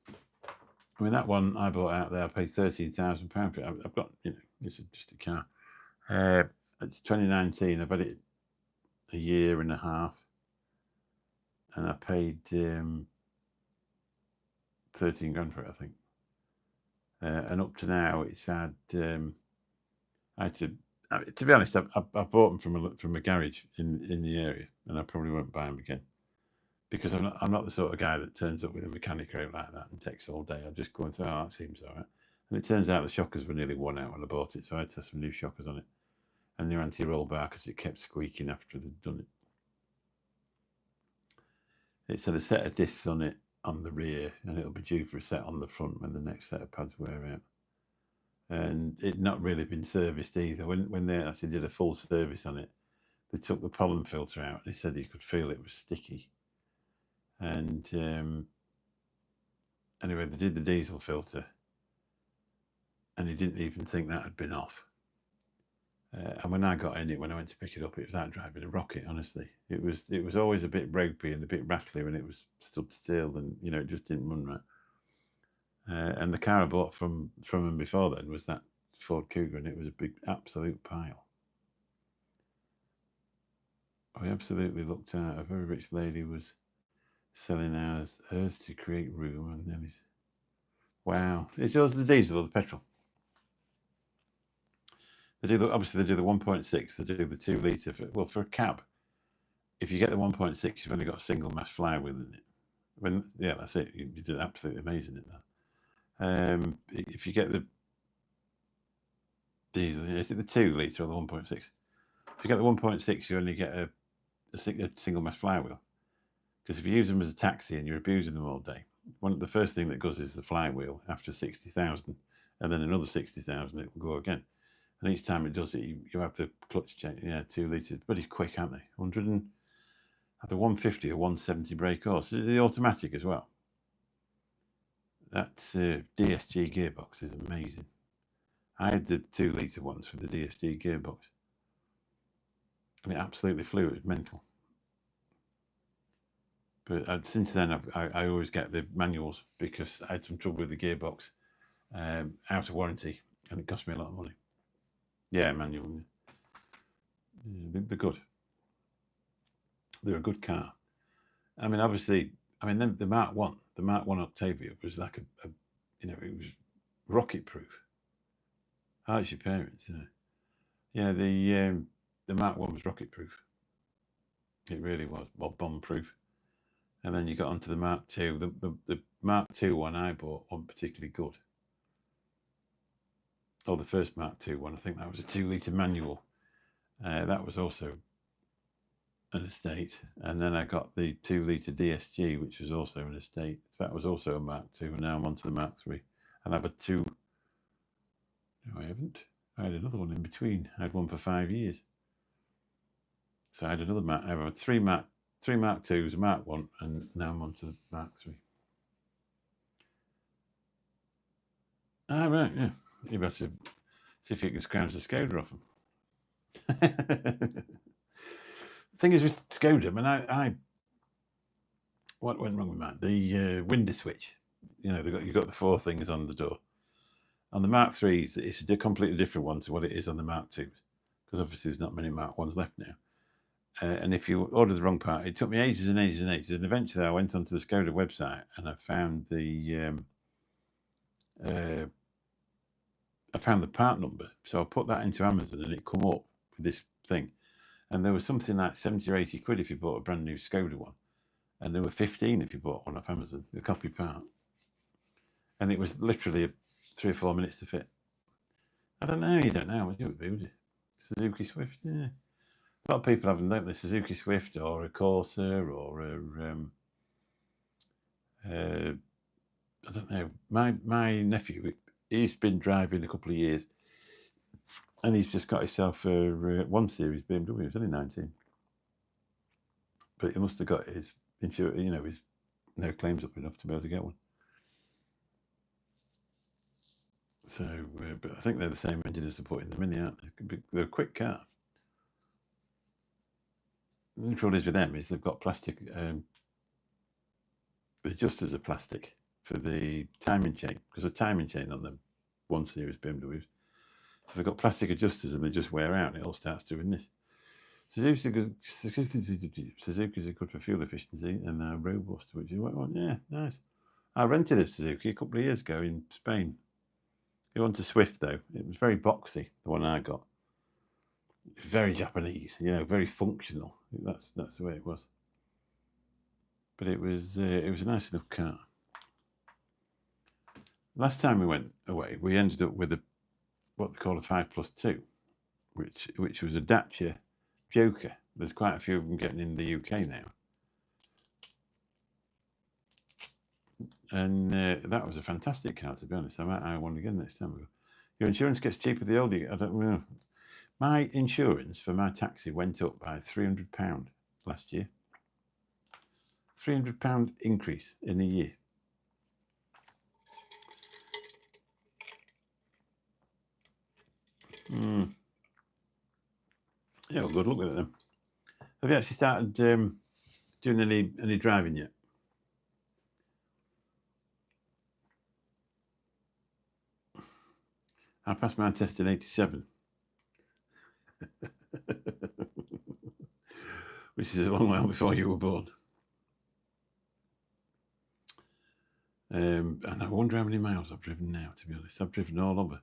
I mean, that one I bought out there, I paid £13,000 for it. I've got, it's just a car. It's 2019. I've had it a year and a half, and I paid 13 grand for it, I think. and up to now, it's had. I had to be honest, I bought them from a garage in the area, and I probably won't buy them again because I'm not the sort of guy that turns up with a mechanic out like that and takes all day. I just go and say, oh, that seems all right. And it turns out the shockers were nearly worn out when I bought it, so I had to have some new shockers on it and new anti-roll bar because it kept squeaking after they'd done it. It said a set of discs on it on the rear, and it'll be due for a set on the front when the next set of pads wear out. And it not really been serviced either. When they actually did a full service on it, they took the pollen filter out. They said you could feel it was sticky. And anyway, they did the diesel filter, and he didn't even think that had been off. And when I got in it, when I went to pick it up, it was like driving a rocket. Honestly, it was always a bit ropey and a bit rattly when it was stood still, and it just didn't run right. And the car I bought from him before then was that Ford Cougar, and it was a big absolute pile. We absolutely looked out. A very rich lady was selling hers to create room, and then wow, it's yours the diesel or the petrol. They do obviously they do the 1.6. They do the 2 litre. For a cab, if you get the 1.6, you've only got a single mass flywheel in it. That's it. You did absolutely amazing at that. If you get the diesel, is it the 2 litre or the 1.6? If you get the 1.6, you only get a single mass flywheel. Because if you use them as a taxi and you're abusing them all day, the first thing that goes is the flywheel after 60,000, and then another 60,000 it will go again. And each time it does it, you have the clutch change. Yeah, 2 litres, but it's quick, aren't they? 150 or 170 brake horse. The automatic as well. That DSG gearbox is amazing. I had the 2 litre ones with the DSG gearbox, and it absolutely flew. It was mental. But since then, I always get the manuals because I had some trouble with the gearbox, out of warranty, and it cost me a lot of money. Yeah, manual. They're good. They're a good car. I mean, obviously, the Mark 1, the Mark 1 Octavia was like it was rocket proof. How's your parents, Yeah, the Mark 1 was rocket proof. It really was, well, bomb proof. And then you got onto the Mark 2. The Mark 2 one I bought wasn't particularly good. Oh, the first Mark 2 one, I think that was a 2 litre manual. That was also an estate. And then I got the 2 litre DSG, which was also an estate. That was also a Mark 2. And now I'm onto the Mark 3. And I have a 2. No, I haven't. I had another one in between. I had one for 5 years. So I had another Mark. I have 3 Mark 2s, a Mark 1, and now I'm onto the Mark 3. Right, yeah. You better see if you can scrounge the Skoda off them. The thing is with Skoda, what went wrong with mine? The window switch. You've got the 4 things on the door. On the Mark 3s, it's a completely different one to what it is on the Mark 2s, because obviously there's not many Mark 1s left now. And if you order the wrong part, it took me ages and ages and ages. And eventually I went onto the Skoda website and I found the part number. So I put that into Amazon and it come up with this thing. And there was something like 70 or 80 quid if you bought a brand new Skoda one. And there were 15 if you bought one off Amazon, a copy part. And it was literally 3 or 4 minutes to fit. I don't know, you don't know how much it would be, would you? Suzuki Swift, yeah. A lot of people haven't, don't they? Suzuki Swift or a Corsa or I don't know. My nephew, he's been driving a couple of years, and he's just got himself a 1 Series BMW. He's only 19, but he must have got his insurance. His no claims up enough to be able to get one. So, but I think they're the same engine as they put in the Mini, aren't they? They're a quick car. The trouble is with them is they've got plastic. Adjusters are plastic for the timing chain, because the timing chain on them 1 Series BMWs. So they've got plastic adjusters and they just wear out and it all starts doing this. Suzuki's are good for fuel efficiency and they're robust, which is what I want. Yeah, nice. I rented a Suzuki a couple of years ago in Spain. You want a Swift though? It was very boxy. The one I got, very Japanese. Very functional. That's the way it was. But it was a nice enough car. Last time we went away, we ended up with what they call a 5+2, which was a Dacia Joker. There's quite a few of them getting in the UK now. And that was a fantastic car, to be honest. I might hire one again next time. Your insurance gets cheaper the older you. I don't know. My insurance for my taxi went up by £300 last year. £300 increase in a year. Yeah, well, good luck with it then. Have you actually started doing any driving yet? I passed my test in '87, which is a long while before you were born. And I wonder how many miles I've driven now, to be honest. I've driven all over.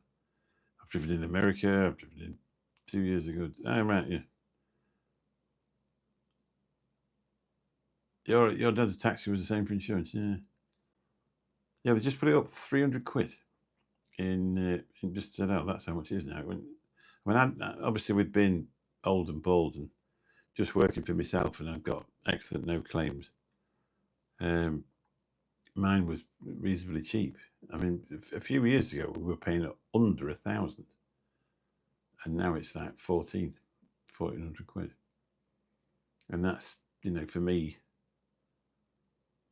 I've driven in America. I've driven in 2 years ago. Oh, right, yeah. Your dad's taxi was the same for insurance, yeah. Yeah, we just put it up £300 in just said, oh, that's how much it is now. Obviously we'd been old and bald and just working for myself, and I've got excellent no claims. Mine was reasonably cheap. I mean, a few years ago we were paying under 1,000, and now it's like 1,400 quid, and that's for me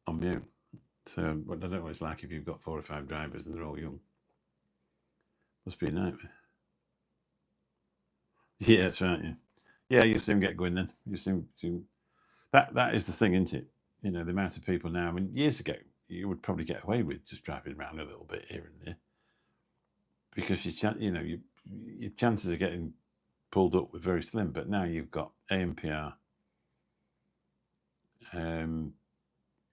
on my own. So I don't know what it's like if you've got 4 or 5 drivers and they're all young. Must be a nightmare. Yeah, that's right. Yeah, you soon get going then. You soon that is the thing, isn't it? The amount of people now. I mean, years ago you would probably get away with just driving around a little bit here and there, because your chances of getting pulled up were very slim. But now you've got ANPR. And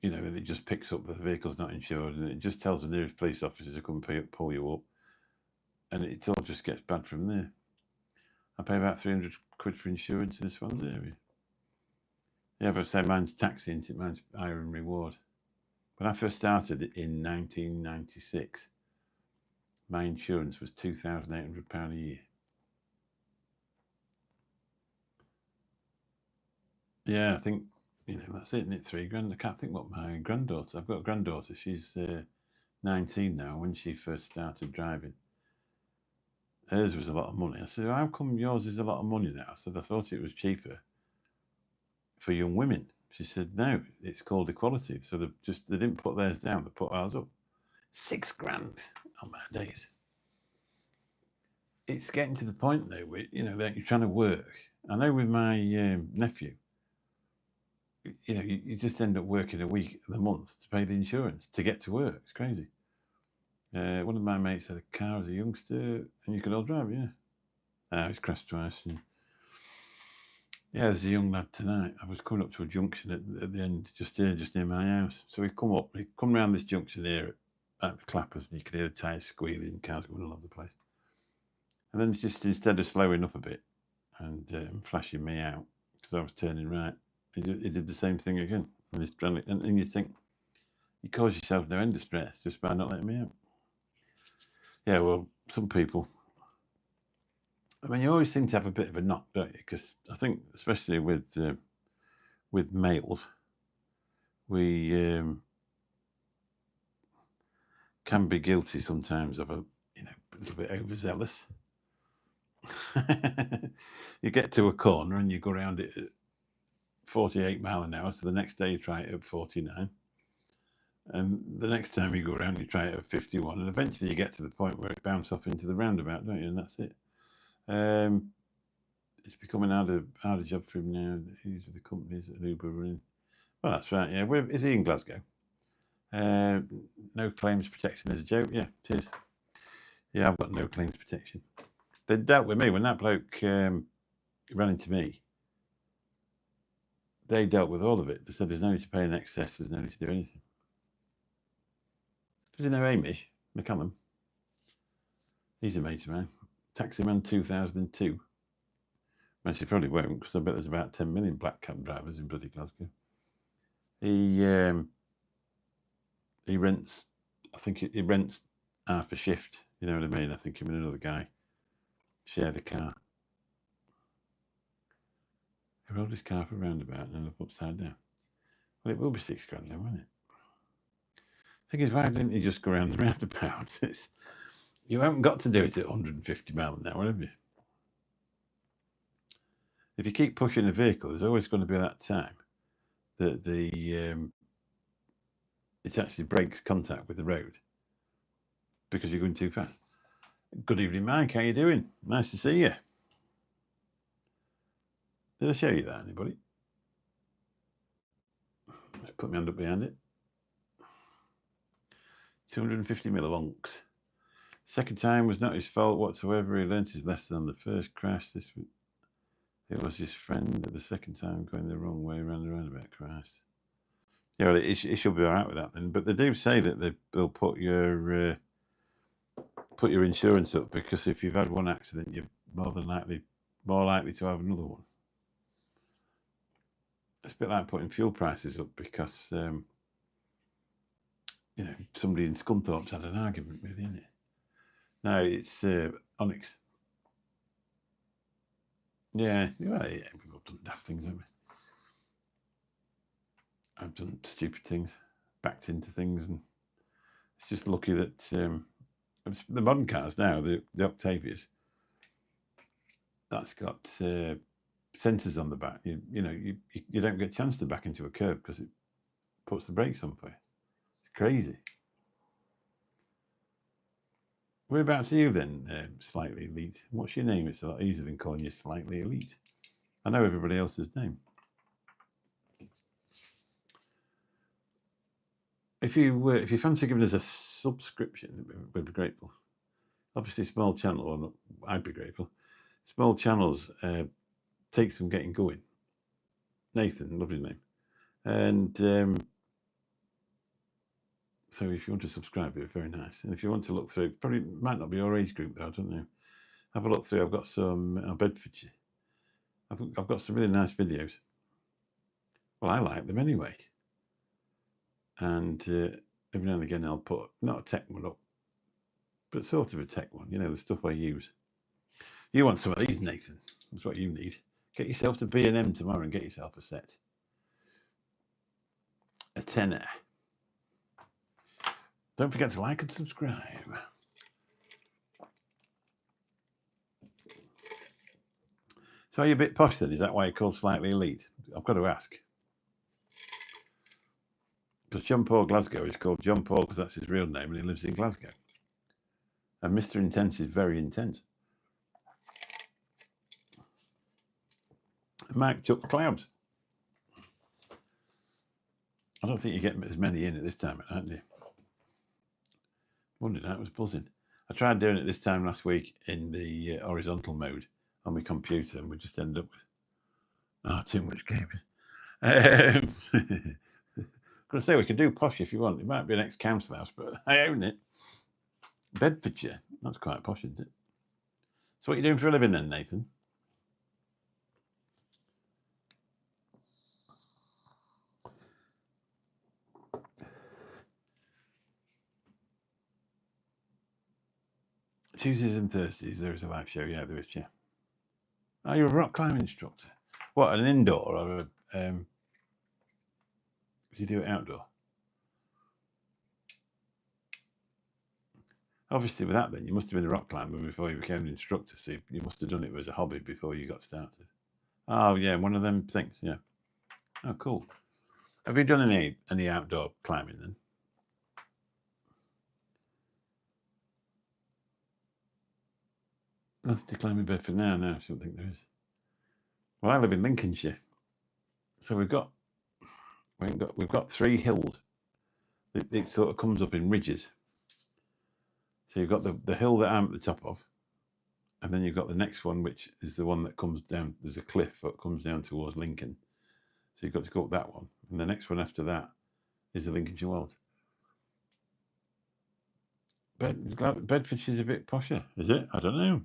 it just picks up the vehicle's not insured, and it just tells the nearest police officer to come pull you up, and it all just gets bad from there. I pay about £300 for insurance in this one area. Yeah, but I say mine's taxi, isn't it? Mine's hire and reward. When I first started in 1996, my insurance was £2,800 a year. Yeah, I think that's it, isn't it? £3,000. I can't think what my granddaughter. I've got a granddaughter. She's 19 now. When she first started driving, hers was a lot of money. I said, "How come yours is a lot of money now?" I said, "I thought it was cheaper for young women." She said, "No, it's called equality." So they didn't put theirs down; they put ours up. £6,000 on my days. It's getting to the point though, where that you're trying to work. I know with my nephew, you just end up working a week of the month to pay the insurance to get to work. It's crazy. One of my mates had a car as a youngster, and you could all drive, yeah. He's crashed twice. And yeah, there's a young lad tonight. I was coming up to a junction at the end, just near my house. So we come around this junction here at the clappers, and you could hear the tyres squealing, cars going all over the place. And then just instead of slowing up a bit and flashing me out because I was turning right, he did the same thing again. And you think, you cause yourself no end of stress just by not letting me out. Yeah, well, some people. I mean, you always seem to have a bit of a knock, don't you? Because I think, especially with males, we can be guilty sometimes of a little bit overzealous. You get to a corner and you go around it at 48 miles an hour, so the next day you try it at 49. And the next time you go around, you try it at 51, and eventually you get to the point where it bounces off into the roundabout, don't you? And that's it. It's becoming harder job for him now. He's with the companies at Uber running. Well, that's right. Yeah, is he in Glasgow? No claims protection is a joke. Yeah, it is. Yeah, I've got no claims protection. They dealt with me when that bloke ran into me. They dealt with all of it. They said there's no need to pay an excess. There's no need to do anything. Does he know Hamish McCallum? He's a mate of mine. Taximan 2002. Actually, probably won't, because I bet there's about 10 million black cab drivers in bloody Glasgow. He rents, I think he rents half a shift. You know what I mean? I think him and another guy share the car. He rode his car for a roundabout and ended up upside down. Well, it will be £6 then, won't it? Thing is, why didn't you just go around the roundabout? You haven't got to do it at 150 miles an hour, have you? If you keep pushing a vehicle, there's always going to be that time that it actually breaks contact with the road because you're going too fast. Good evening, Mike. How you doing? Nice to see you. Did I show you that, anybody? Let's put my hand up behind it. 250 millivonks. Second time was not his fault whatsoever. He learnt his lesson on the first crash. It was his friend at the second time going the wrong way around the roundabout. Christ. Yeah, well, it should be all right with that then. But they do say that they'll put your insurance up, because if you've had one accident, you're more likely to have another one. It's a bit like putting fuel prices up because somebody in Scunthorpe's had an argument, really, isn't it? No, it's Onyx. Yeah, we've all done daft things, haven't we? I've done stupid things, backed into things, and it's just lucky that the modern cars now, the Octavias, that's got sensors on the back. You don't get a chance to back into a curb because it puts the brakes on for you. It's crazy. Whereabouts are you then, Slightly Elite? What's your name? It's a lot easier than calling you Slightly Elite. I know everybody else's name. If you fancy giving us a subscription, we'd be grateful. Obviously, small channel, or not, I'd be grateful. Small channels take some getting going. Nathan, lovely name. And so if you want to subscribe, it'd be very nice. And if you want to look through, probably might not be your age group though, I don't know. Have a look through. I've got some Bedfordshire. I've got some really nice videos. Well, I like them anyway. And every now and again I'll put, not a tech one up, but sort of a tech one, the stuff I use. You want some of these, Nathan. That's what you need. Get yourself to B&M tomorrow and get yourself a set. A tenner. Don't forget to like and subscribe. So are you a bit posh then? Is that why you're called Slightly Elite? I've got to ask. Because John Paul Glasgow is called John Paul because that's his real name and he lives in Glasgow. And Mr. Intense is very intense. Mike took the clouds. I don't think you get as many in at this time, aren't you? Monday night was buzzing. I tried doing it this time last week in the horizontal mode on my computer, and we just ended up with too much games. I'm going to say we can do posh if you want. It might be an ex-council house, but I own it. Bedfordshire. That's quite posh, isn't it? So what are you doing for a living then, Nathan? Tuesdays and Thursdays, there is a live show. Yeah, there is, yeah. Oh, you're a rock climbing instructor. What, an indoor or do you do it outdoor? Obviously, with that, then you must have been a rock climber before you became an instructor. So you must have done it as a hobby before you got started. Oh yeah, one of them things. Yeah. Oh, cool. Have you done any outdoor climbing then? Nothing to climb in Bedford now. No, I don't think there is. Well, I live in Lincolnshire, so we've got 3 hills. It sort of comes up in ridges. So you've got the hill that I'm at the top of, and then you've got the next one, which is the one that comes down. There's a cliff that comes down towards Lincoln. So you've got to go up that one. And the next one after that is the Lincolnshire Wild. Bedfordshire's a bit posher, is it? I don't know.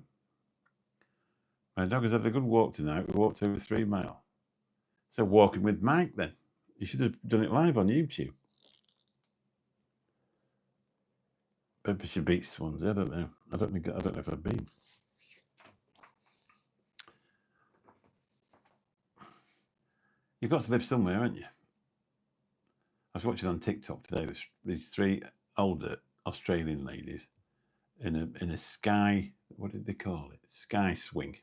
My dog has had a good walk tonight. We walked over 3 miles. So walking with Mike then. You should have done it live on YouTube. Bedfordshire beats Swansea. I don't know. I don't know if I've been. You've got to live somewhere, haven't you? I was watching on TikTok today. These 3 older Australian ladies in a sky. What did they call it? Sky swing.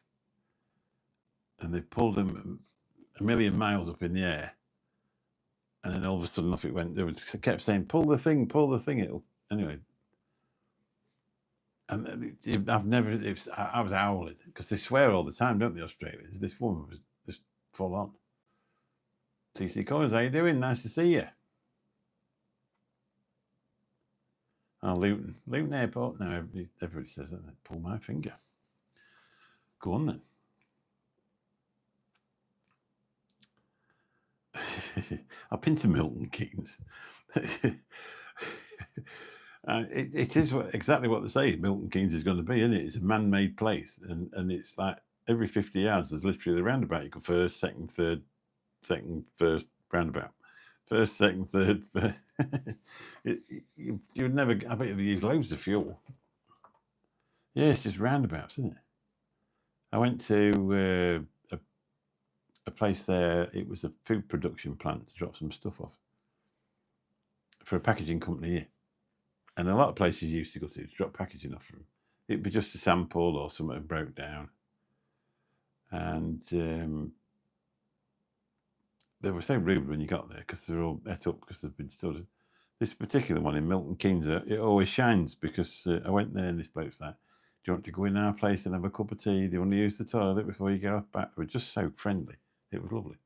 And they pulled them a million miles up in the air. And then all of a sudden off it went. They kept saying, "Pull the thing, pull the thing." It'll anyway. And I've never. I was howling because they swear all the time, don't they, Australians? This woman was just full on. TC Collins, how you doing? Nice to see you. Oh, Luton Airport. Now everybody says that. Pull my finger. Go on then. I've been to Milton Keynes. It is exactly what they say Milton Keynes is going to be, isn't it? It's a man-made place, and it's like every 50 yards there's literally the roundabout. You go first, second, third, second, first, roundabout. First, second, third. You would never. I bet you use loads of fuel. Yeah, it's just roundabouts, isn't it? I went to a place there. It was a food production plant to drop some stuff off for a packaging company here. And a lot of places you used to go to drop packaging off from. It'd be just a sample or something that broke down. And they were so rude when you got there because they're all et up because they've been stored. This particular one in Milton Keynes, it always shines because I went there and this bloke's like, "Do you want to go in our place and have a cup of tea? Do you want to use the toilet before you get off back?" They were just so friendly. It was lovely.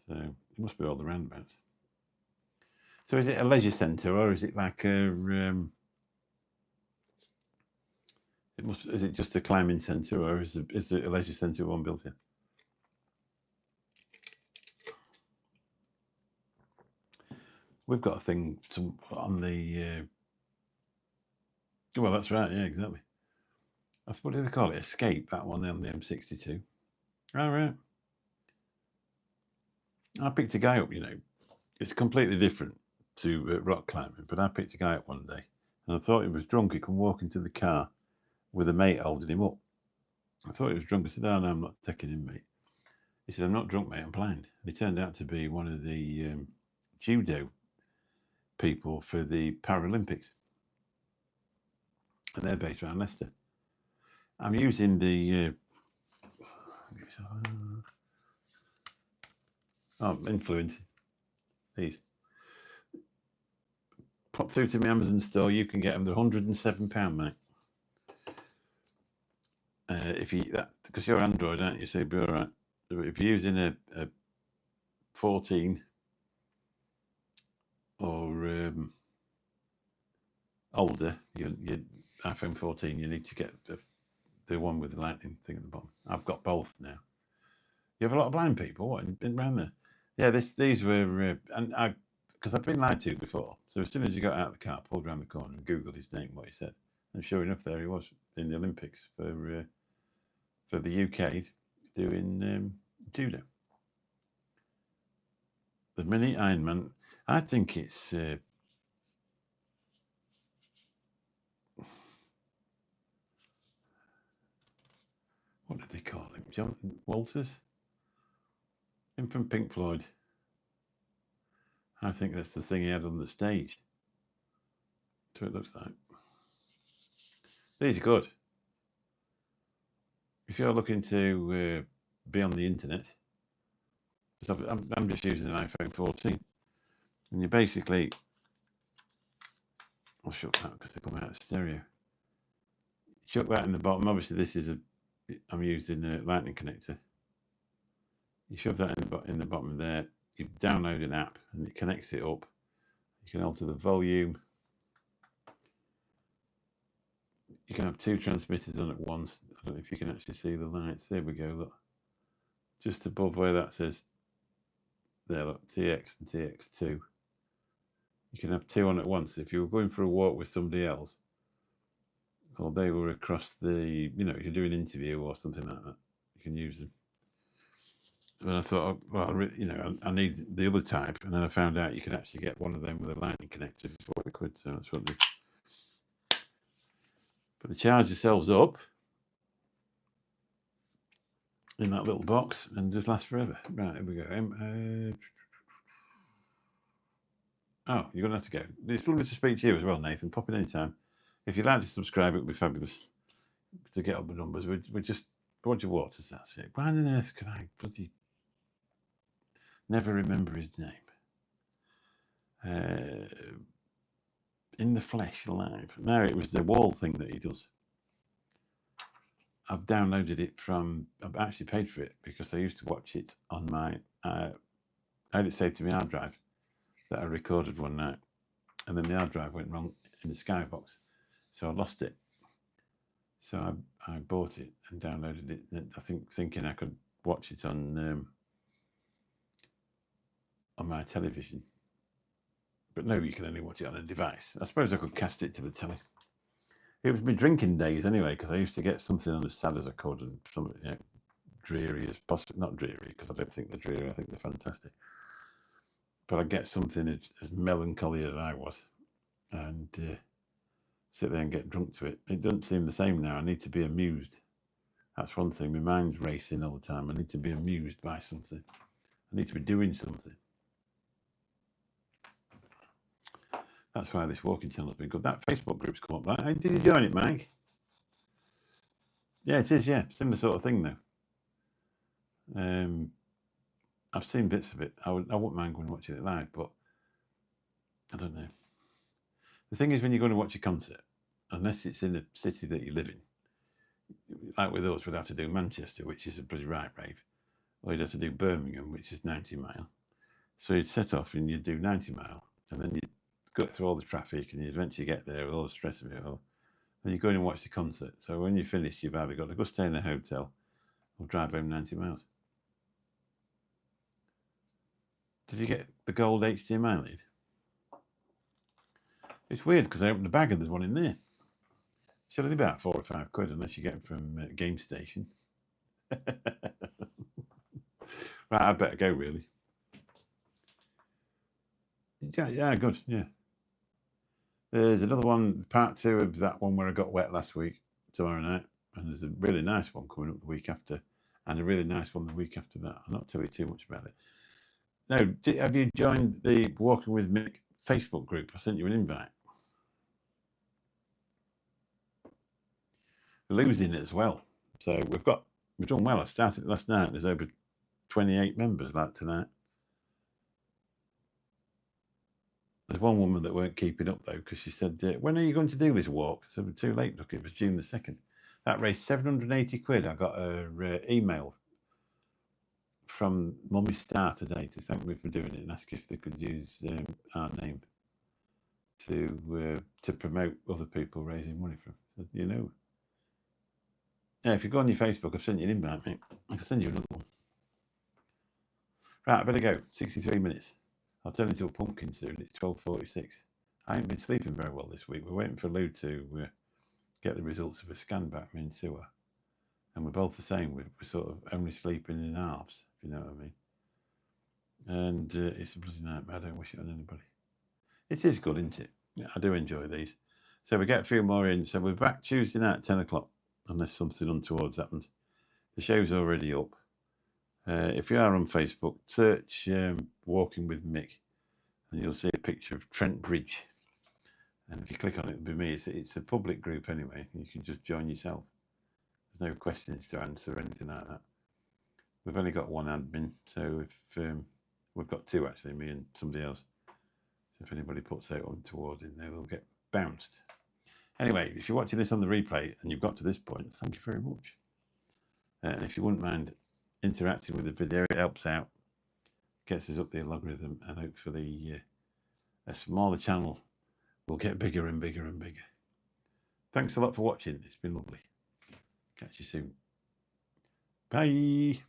So it must be all the roundabouts. So is it a leisure centre or is it like a? Is it just a climbing centre or is it a leisure centre one built here? We've got a thing on the. Well, that's right. Yeah, exactly. What do they call it? Escape, that one on the M62. All right. I picked a guy up. It's completely different to rock climbing, but I picked a guy up one day, and I thought he was drunk. He come walk into the car with a mate holding him up. I thought he was drunk. I said, "Oh no, I'm not taking him, mate." He said, "I'm not drunk, mate. I'm blind." And he turned out to be one of the judo people for the Paralympics, and they're based around Leicester. I'm using the influence. These pop through to my Amazon store. You can get them. They're £107, mate. If you because you're Android, aren't you? So you'll be all right. If you're using a 14 or older, your iPhone 14, you need to get the one with the lightning thing at the bottom. I've got both now. You have a lot of blind people. What been around there? Yeah, these were, and because I've been lied to before. So as soon as he got out of the car, pulled around the corner and Googled his name, what he said, and sure enough, there he was in the Olympics for the UK doing judo. The mini Ironman. I think it's. What did they call him? Jonathan Walters? Him from Pink Floyd. I think that's the thing he had on the stage. That's what it looks like. These are good. If you're looking to be on the internet, I'm just using an iPhone 14, and you basically, I'll shut that because they come out of stereo. Shut that in the bottom. Obviously, this is I'm using a lightning connector. You shove that in the bottom there. You download an app and it connects it up. You can alter the volume. You can have 2 transmitters on at once. I don't know if you can actually see the lights. There we go, look. Just above where that says, there, look, TX and TX2. You can have 2 on at once. If you were going for a walk with somebody else, or they were across the, you know, if you do an interview or something like that, you can use them. And I thought, well, you know, I need the other type, and then I found out you could actually get one of them with a lightning connector for £40. So that's what they. But they charge yourselves up in that little box and just last forever. Right, here we go. Oh, you're gonna have to go. It's lovely to speak to you as well, Nathan. Pop in anytime. If you'd like to subscribe, it would be fabulous to get up the numbers. We're just Roger Waters. That's it. Why on earth can I bloody never remember his name? In the Flesh Live. No, it was the wall thing that he does. I've downloaded it from. I've actually paid for it because I used to watch it on my. I had it saved to my hard drive that I recorded one night, and then the hard drive went wrong in the Skybox, so I lost it. So I bought it and downloaded it. I think thinking I could watch it on my television, but no, you can only watch it on a device. I suppose I could cast it to the telly. It was my drinking days anyway, because I used to get something on as sad as I could and something, you know, dreary as possible. Not dreary, because I don't think they're dreary. I think they're fantastic. But I'd get something as melancholy as I was, and sit there and get drunk to it. It doesn't seem the same now. I need to be amused. That's one thing. My mind's racing all the time. I need to be amused by something. I need to be doing something. That's why this walking channel's been good. That Facebook group's come up, right? Did you join it, Mike? Yeah, it is, yeah. Similar sort of thing, though. I've seen bits of it. I wouldn't mind going and watching it live, but I don't know. The thing is, when you're going to watch a concert, unless it's in the city that you live in, like with us, we'd have to do Manchester, which is a pretty right rave, or you'd have to do Birmingham, which is 90 mile. So you'd set off and you'd do 90 mile, and then you'd go through all the traffic, and you'd eventually get there with all the stress of it all. And you go in and watch the concert. So when you're finished, you've either got to go stay in a hotel or drive home 90 miles. Did you get the gold HDMI lead? It's weird because I opened the bag and there's one in there. It's only about £4 or £5 unless you get them from Game Station. Right, I'd better go, really. Yeah, good, yeah. There's another one, part 2 of that one where I got wet last week, tomorrow night. And there's a really nice one coming up the week after, and a really nice one the week after that. I'll not tell you too much about it. No, have you joined the Walking with Mick Facebook group? I sent you an invite. We're losing it as well. So we've done well. I started it last night. There's over 28 members like tonight. There's one woman that weren't keeping up though, because she said, when are you going to do this walk? So we're too late. Look, it was June the 2nd. That raised £780. I got her email from Mummy Star today to thank me for doing it and ask if they could use our name to promote other people raising money from. So, you know. Yeah, if you go on your Facebook, I've sent you an invite, mate. I can send you another one. Right, I better go. 63 minutes. I'll turn into a pumpkin soon. It's 12:46. I ain't been sleeping very well this week. We're waiting for Lou to get the results of a scan back from in sewer. And we're both the same. We're sort of only sleeping in halves, if you know what I mean. And it's a bloody nightmare. I don't wish it on anybody. It is good, isn't it? Yeah, I do enjoy these. So we get a few more in. So we're back Tuesday night at 10 o'clock, unless something untoward happens. The show's already up. If you are on Facebook, search Walking with Mick, and you'll see a picture of Trent Bridge. And if you click on it, it'll be me. It's a public group anyway. You can just join yourself. There's no questions to answer or anything like that. We've only got one admin, so if we've got two actually, me and somebody else. So if anybody puts out untoward in there, they'll get bounced. Anyway, if you're watching this on the replay and you've got to this point, thank you very much. And if you wouldn't mind interacting with the video, it helps out, gets us up the algorithm, and hopefully a smaller channel will get bigger and bigger and bigger. Thanks a lot for watching. It's been lovely. Catch you soon. Bye.